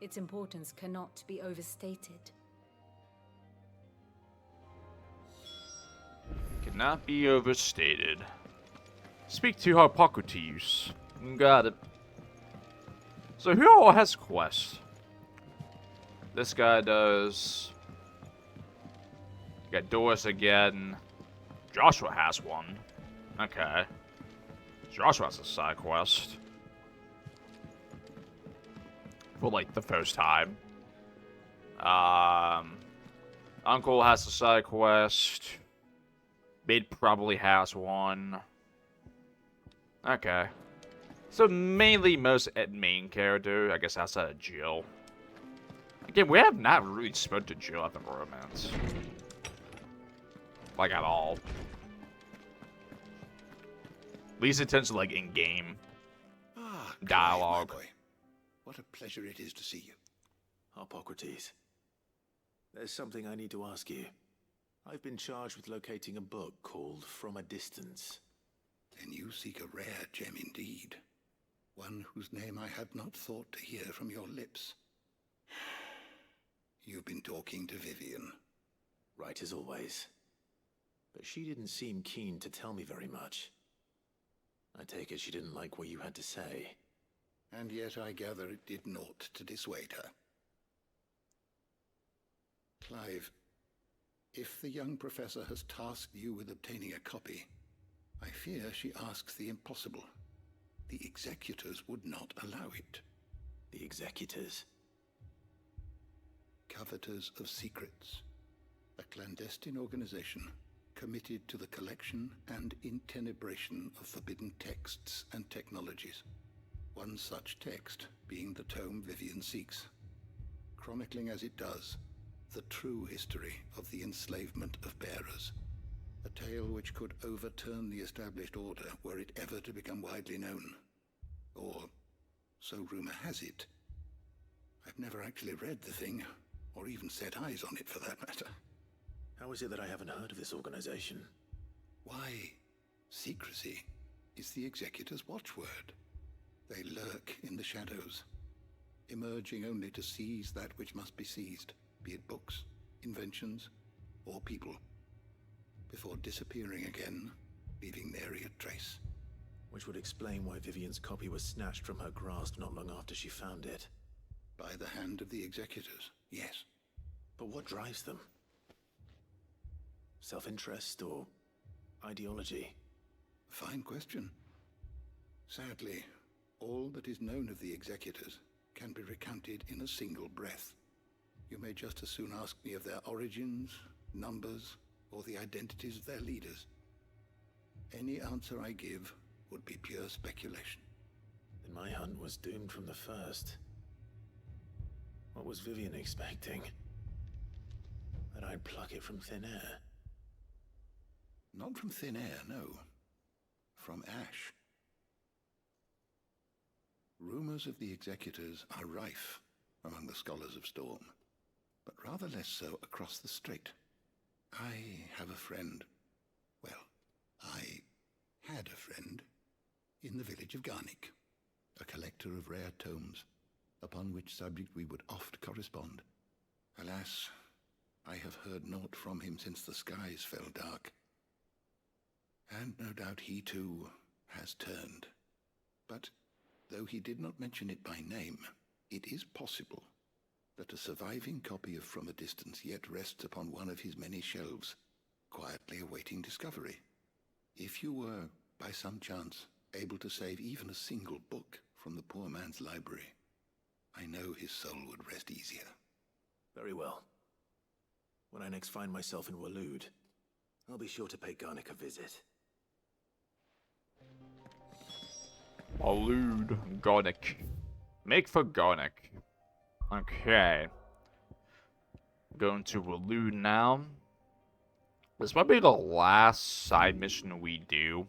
Its importance cannot be overstated. Cannot be overstated. Speak to Harpocrates. Got it. So who all has quests? This guy does. You got Doris again. Joshua has one. Okay. Joshua has a side quest. For like the first time. Uncle has a side quest. Mid probably has one. Okay. So mainly most main character, I guess outside of Jill. Again, we have not really spoken to Jill at the romance. Like at all. At least in terms of like in-game dialogue. Clive, my boy. What a pleasure it is to see you. Harpocrates. There's something I need to ask you. I've been charged with locating a book called From a Distance. Then you seek a rare gem indeed. One whose name I had not thought to hear from your lips. You've been talking to Vivian. Right as always. But she didn't seem keen to tell me very much. I take it she didn't like what you had to say. And yet I gather it did naught to dissuade her. Clive, if the young professor has tasked you with obtaining a copy, I fear she asks the impossible. The executors would not allow it. The executors? Coveters of Secrets. A clandestine organization committed to the collection and intenebration of forbidden texts and technologies. One such text being the tome Vivian seeks, chronicling as it does the true history of the enslavement of bearers. A tale which could overturn the established order were it ever to become widely known. Or, so rumor has it. I've never actually read the thing, or even set eyes on it for that matter. How is it that I haven't heard of this organization? Why, secrecy is the executor's watchword. They lurk in the shadows, emerging only to seize that which must be seized, be it books, inventions, or people, before disappearing again, leaving nary a trace. Which would explain why Vivian's copy was snatched from her grasp not long after she found it. By the hand of the executors, yes. But what drives them? Self-interest or ideology? Fine question. Sadly, all that is known of the executors can be recounted in a single breath. You may just as soon ask me of their origins, numbers, or the identities of their leaders. Any answer I give would be pure speculation. Then my hunt was doomed from the first. What was Vivian expecting? That I'd pluck it from thin air? Not from thin air, no. From ash. Rumors of the executors are rife among the scholars of Storm, but rather less so across the strait. I have a friend. Well, I had a friend in the village of Garnick, a collector of rare tomes, upon which subject we would oft correspond. Alas, I have heard naught from him since the skies fell dark. And no doubt he too has turned. But though he did not mention it by name, it is possible that a surviving copy of From a Distance yet rests upon one of his many shelves, quietly awaiting discovery. If you were, by some chance, able to save even a single book from the poor man's library, I know his soul would rest easier. Very well. When I next find myself in Waloed, I'll be sure to pay Garnick a visit. Allude. Garnick. Make for Garnick. Okay. Going to Walloon now. This might be the last side mission we do.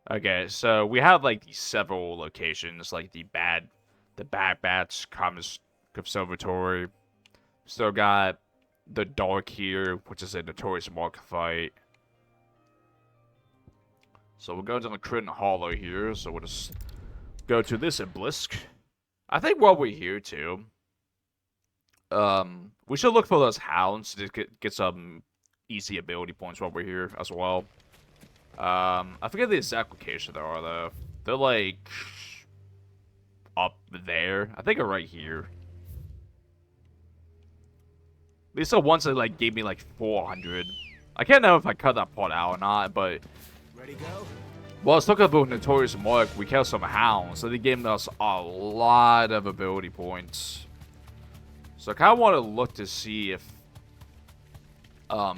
Okay, so we have like these several locations, like the Bad Batch Communist Conservatory. Still got the Dark here, which is a notorious mark fight. So we'll go to the Crit and Hollow here. So we'll just go to this Obelisk. I think while we're here too, we should look for those hounds to get some easy ability points while we're here as well. I forget the exact location they are though. They're like up there. I think they're right here. These are ones that like gave me like 400. I can't know if I cut that part out or not, but Ready, go? well, let's talk about Notorious Mark. We killed some hounds, so they gave us a lot of ability points. So I kind of want to look to see if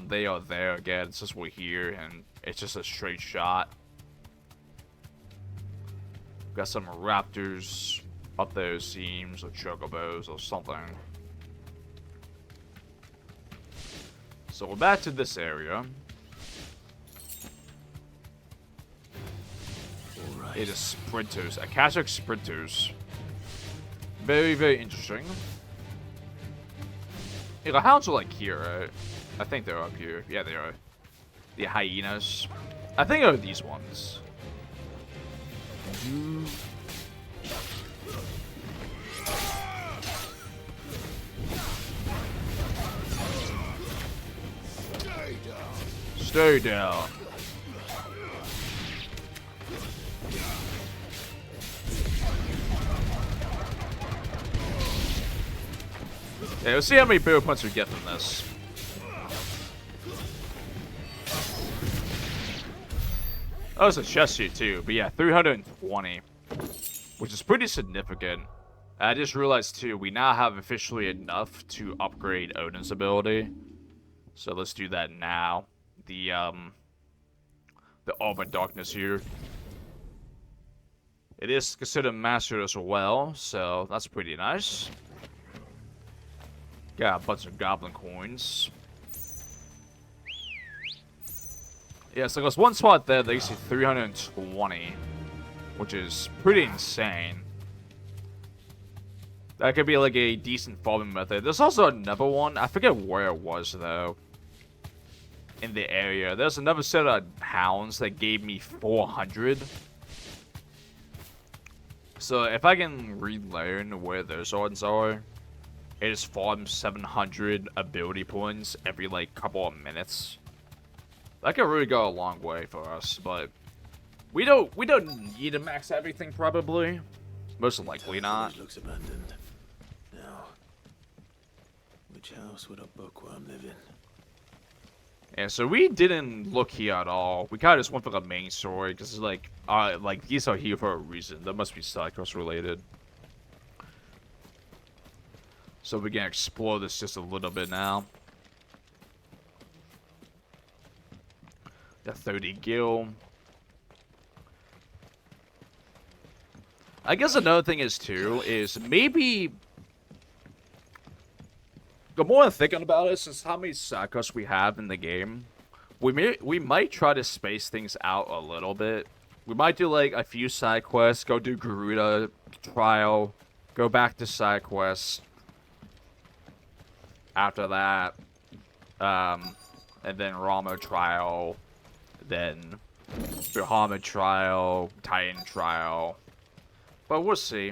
they are there again. It's just we're here, and it's just a straight shot. Got some raptors up there, it seems, or chocobos or something. So we're back to this area. Right. It is sprinters, Akashic sprinters. Very, very interesting. Yeah, the hounds are like here, right? I think they're up here. Yeah, they are. The hyenas. I think they're these ones. Stay down. Yeah, let's see how many barrel points we get from this. Oh, it's a chest here too, but yeah, 320, which is pretty significant. I just realized too, we now have officially enough to upgrade Odin's ability. So let's do that now. The Orb of Darkness here. It is considered mastered as well, so that's pretty nice. Got a bunch of goblin coins. Yeah, so there's one spot there that you see 320, which is pretty insane. That could be like a decent farming method. There's also another one. I forget where it was though. In the area. There's another set of hounds that gave me 400. So if I can relearn where those ones are, it just farms 700 ability points every like couple of minutes. That could really go a long way for us, but we don't need to max everything probably. Most likely not. Looks abandoned. Now, which house would a bookworm live in? Yeah, so we didn't look here at all. We kind of just went for the main story because it's like these are here for a reason. That must be side quest related. So we can explore this just a little bit now. Got 30 gil. I guess another thing is too is maybe the more I'm thinking about this is how many side quests we have in the game. We might try to space things out a little bit. We might do like a few side quests, go do Garuda trial, go back to side quests. After that, and then Rama trial, then Bahamut trial, Titan trial. But we'll see.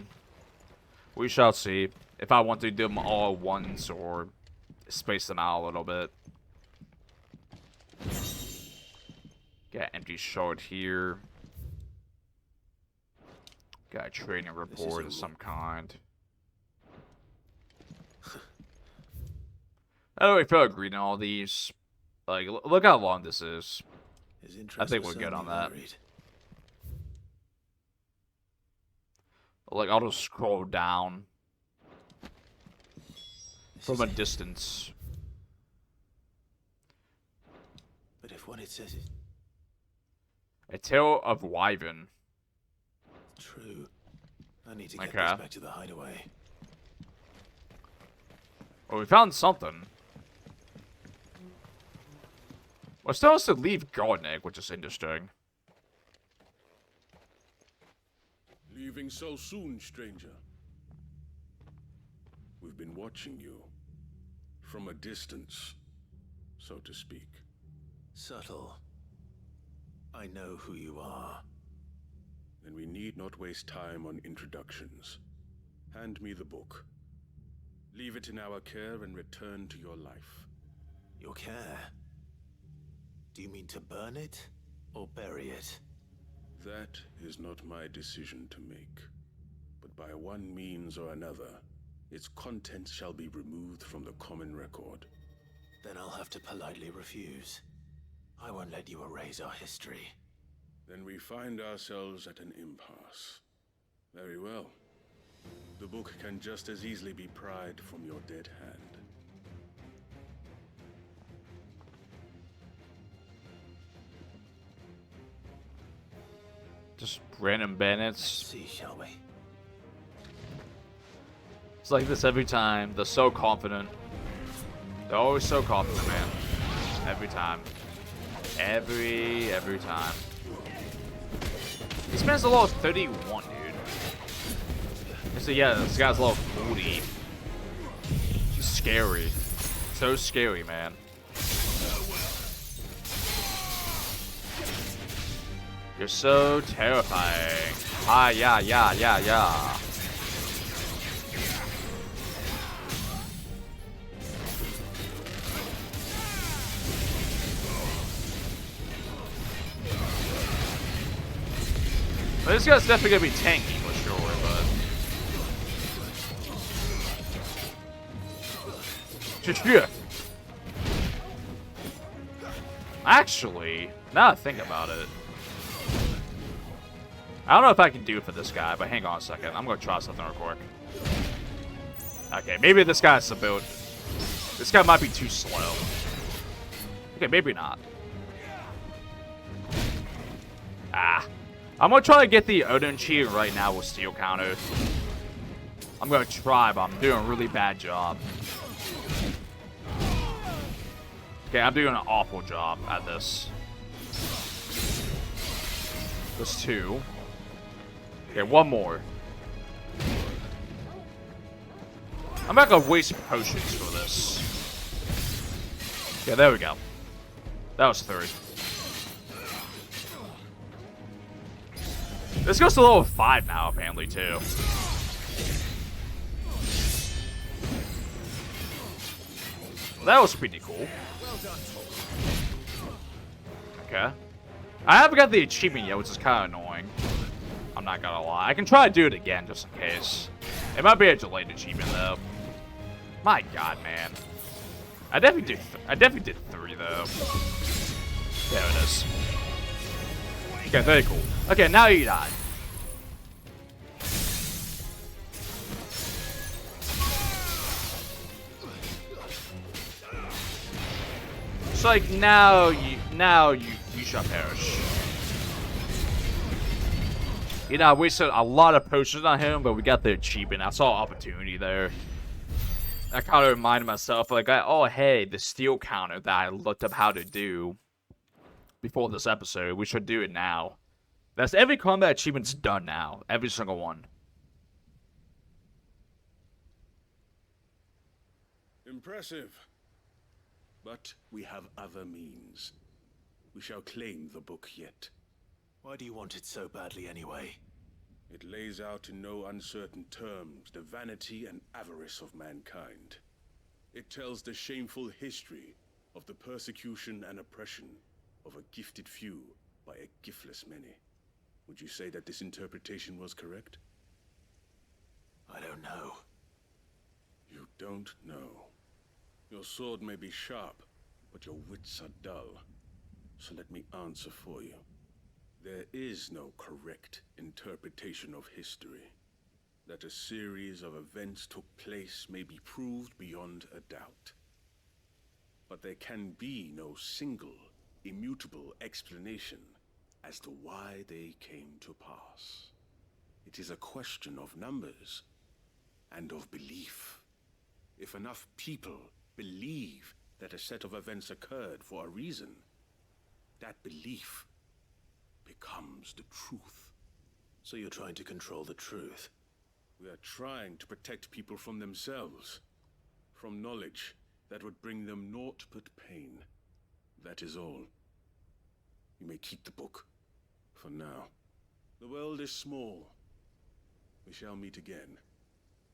We shall see if I want to do them all at once or space them out a little bit. Got empty shard here. Got a training report of some kind. I don't really feel like reading all these. Like, look how long this is. I think we're good on that. Like, I'll just scroll down from a distance. But if what it says is A Tale of Wyvern. true, I need to get this back to the hideaway. Well, we found something. Well, it still has to leave Garden Egg, which is interesting. Leaving so soon, stranger? We've been watching you. From a distance, so to speak. Subtle. I know who you are. Then we need not waste time on introductions. Hand me the book. Leave it in our care and return to your life. Your care? Do you mean to burn it or bury it? That is not my decision to make. But by one means or another, its contents shall be removed from the common record. Then I'll have to politely refuse. I won't let you erase our history. Then we find ourselves at an impasse. Very well. The book can just as easily be pried from your dead hand. Just random bandits. See, shall we? It's like this every time. They're so confident. They're always so confident, man. Every time. Every time. This man's a level 31, dude. So yeah, this guy's level 40. He's scary. So scary, man. You're so terrifying. Ah, yeah. Well, this guy's definitely gonna be tanky for sure, but... Actually, now that I think about it, I don't know if I can do it for this guy, but hang on a second. I'm gonna try something real quick. Okay, maybe this guy's the build. This guy might be too slow. Okay, maybe not. Ah. I'm gonna try to get the Odin cheat right now with steel counter. I'm gonna try, but I'm doing a really bad job. Okay, I'm doing an awful job at this. There's two. Okay, one more. I'm not gonna waste potions for this. Okay, there we go. That was 3. This goes to level 5 now, apparently, too. That was pretty cool. Okay. I haven't got the achievement yet, which is kind of annoying. I'm not gonna lie. I can try to do it again, just in case. It might be a delayed achievement, though. My god, man. I definitely did 3, though. There it is. Okay, very cool. Okay, now you die. It's like now you shall perish. You know, I wasted a lot of potions on him, but we got the achievement. I saw opportunity there. I kind of reminded myself, like, oh hey, the steel counter that I looked up how to do before this episode. We should do it now. That's every combat achievement's done now. Every single one. Impressive. But we have other means. We shall claim the book yet. Why do you want it so badly anyway? It lays out in no uncertain terms the vanity and avarice of mankind. It tells the shameful history of the persecution and oppression of a gifted few by a giftless many. Would you say that this interpretation was correct? I don't know. You don't know. Your sword may be sharp, but your wits are dull. So let me answer for you. There is no correct interpretation of history. That a series of events took place may be proved beyond a doubt. But there can be no single, immutable explanation as to why they came to pass. It is a question of numbers and of belief. If enough people believe that a set of events occurred for a reason, that belief becomes the truth. So you're trying to control the truth? We are trying to protect people from themselves, from knowledge that would bring them naught but pain. That is all. You may keep the book, for now. The world is small. We shall meet again.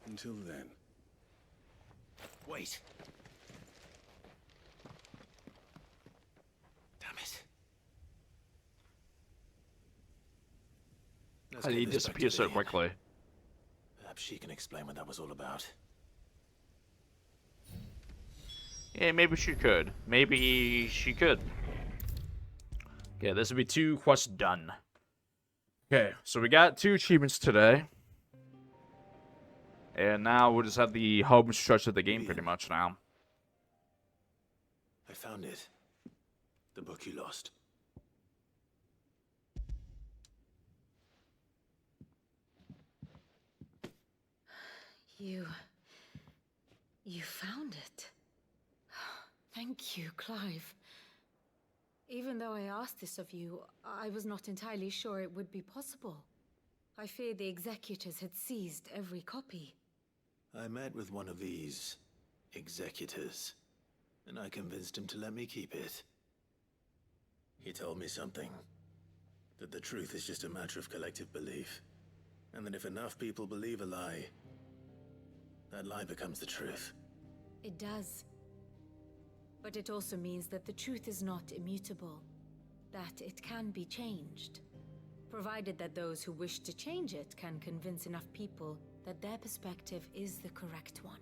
Until then. Wait. Damn it. How did he disappear so quickly? Perhaps she can explain what that was all about. Yeah, maybe she could. Maybe she could. Okay, this will be 2 quests done. Okay, so we got 2 achievements today. And now we'll just have the home stretch of the game pretty much now. I found it. The book you lost. You found it. Thank you, Clive. Even though I asked this of you, I was not entirely sure it would be possible. I feared the executors had seized every copy. I met with one of these executors, and I convinced him to let me keep it. He told me something. That the truth is just a matter of collective belief. And that if enough people believe a lie, that lie becomes the truth. It does. But it also means that the truth is not immutable. That it can be changed. Provided that those who wish to change it can convince enough people that their perspective is the correct one.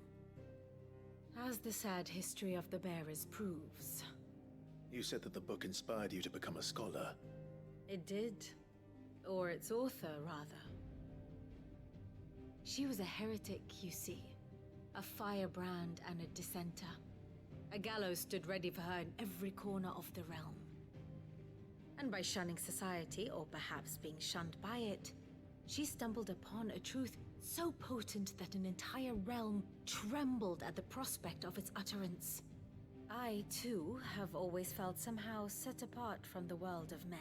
As the sad history of the bearers proves. You said that the book inspired you to become a scholar. It did. Or its author, rather. She was a heretic, you see. A firebrand and a dissenter. A gallows stood ready for her in every corner of the realm. And by shunning society, or perhaps being shunned by it, she stumbled upon a truth so potent that an entire realm trembled at the prospect of its utterance. I, too, have always felt somehow set apart from the world of men.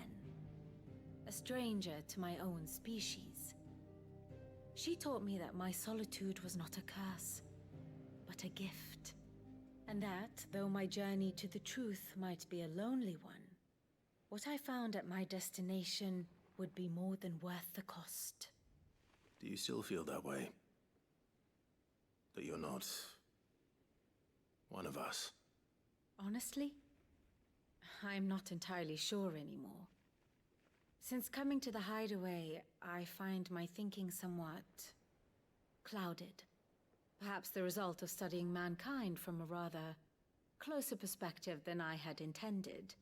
A stranger to my own species. She taught me that my solitude was not a curse, but a gift. And that, though my journey to the truth might be a lonely one, what I found at my destination would be more than worth the cost. Do you still feel that way? That you're not one of us? Honestly, I'm not entirely sure anymore. Since coming to the hideaway, I find my thinking somewhat clouded. Perhaps the result of studying mankind from a rather closer perspective than I had intended.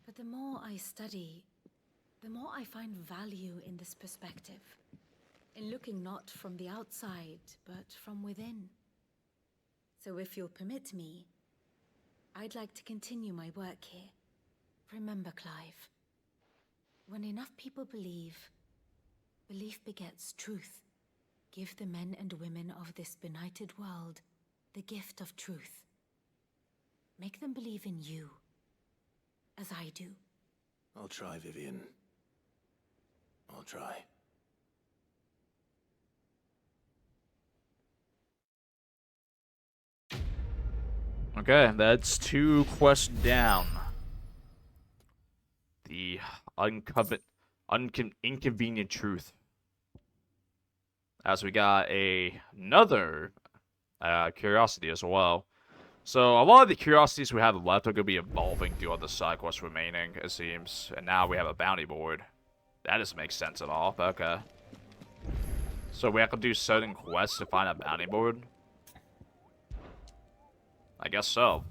But the more I study, the more I find value in this perspective. In looking not from the outside, but from within. So if you'll permit me, I'd like to continue my work here. Remember, Clive, when enough people believe, belief begets truth. Give the men and women of this benighted world the gift of truth. Make them believe in you, as I do. I'll try, Vivian. I'll try. Okay, that's 2 quests down. The inconvenient truth. As we got another curiosity as well. So a lot of the curiosities we have left are going to be evolving through other side quests remaining, it seems. And now we have a bounty board. That doesn't make sense at all, but okay. So we have to do certain quests to find a bounty board? I guess so.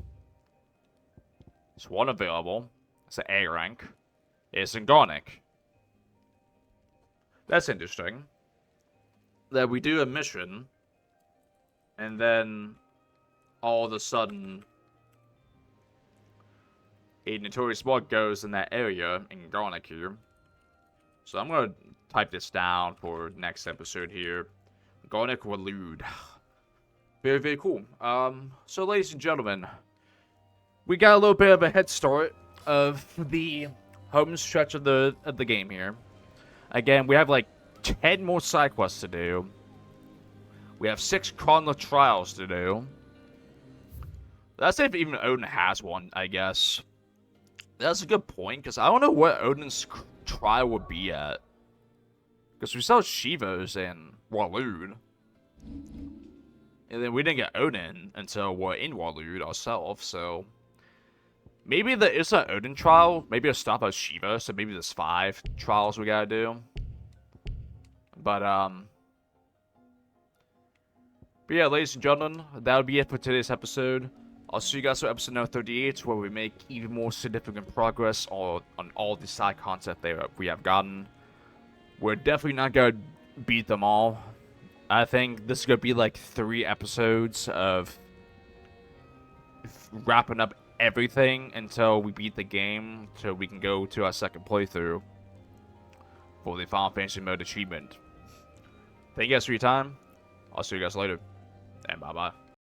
There's one available. It's an A rank. It's in Garnic. That's interesting. That we do a mission, and then all of a sudden a notorious bug goes in that area in Garnic here. So I'm going to type this down for next episode here. Garnick Walude. Very, very cool. So ladies and gentlemen, we got a little bit of a head start of the home stretch of the game here. Again, we have like 10 more side quests to do. We have 6 Chrono Trials to do. That's if even Odin has one, I guess. That's a good point, because I don't know what Odin's trial would be at. Because we saw Shiva's and Walude. And then we didn't get Odin until we're in Walude ourselves, so... Maybe there is an Odin trial. Maybe it'll stop at Shiva, so maybe there's 5 trials we gotta do. But yeah, ladies and gentlemen, that would be it for today's episode. I'll see you guys for episode number 38, where we make even more significant progress on all the side content that we have gotten. We're definitely not going to beat them all. I think this is going to be like 3 episodes of wrapping up everything until we beat the game, so we can go to our second playthrough for the Final Fantasy Mode achievement. Thank you guys for your time. I'll see you guys later, and bye-bye.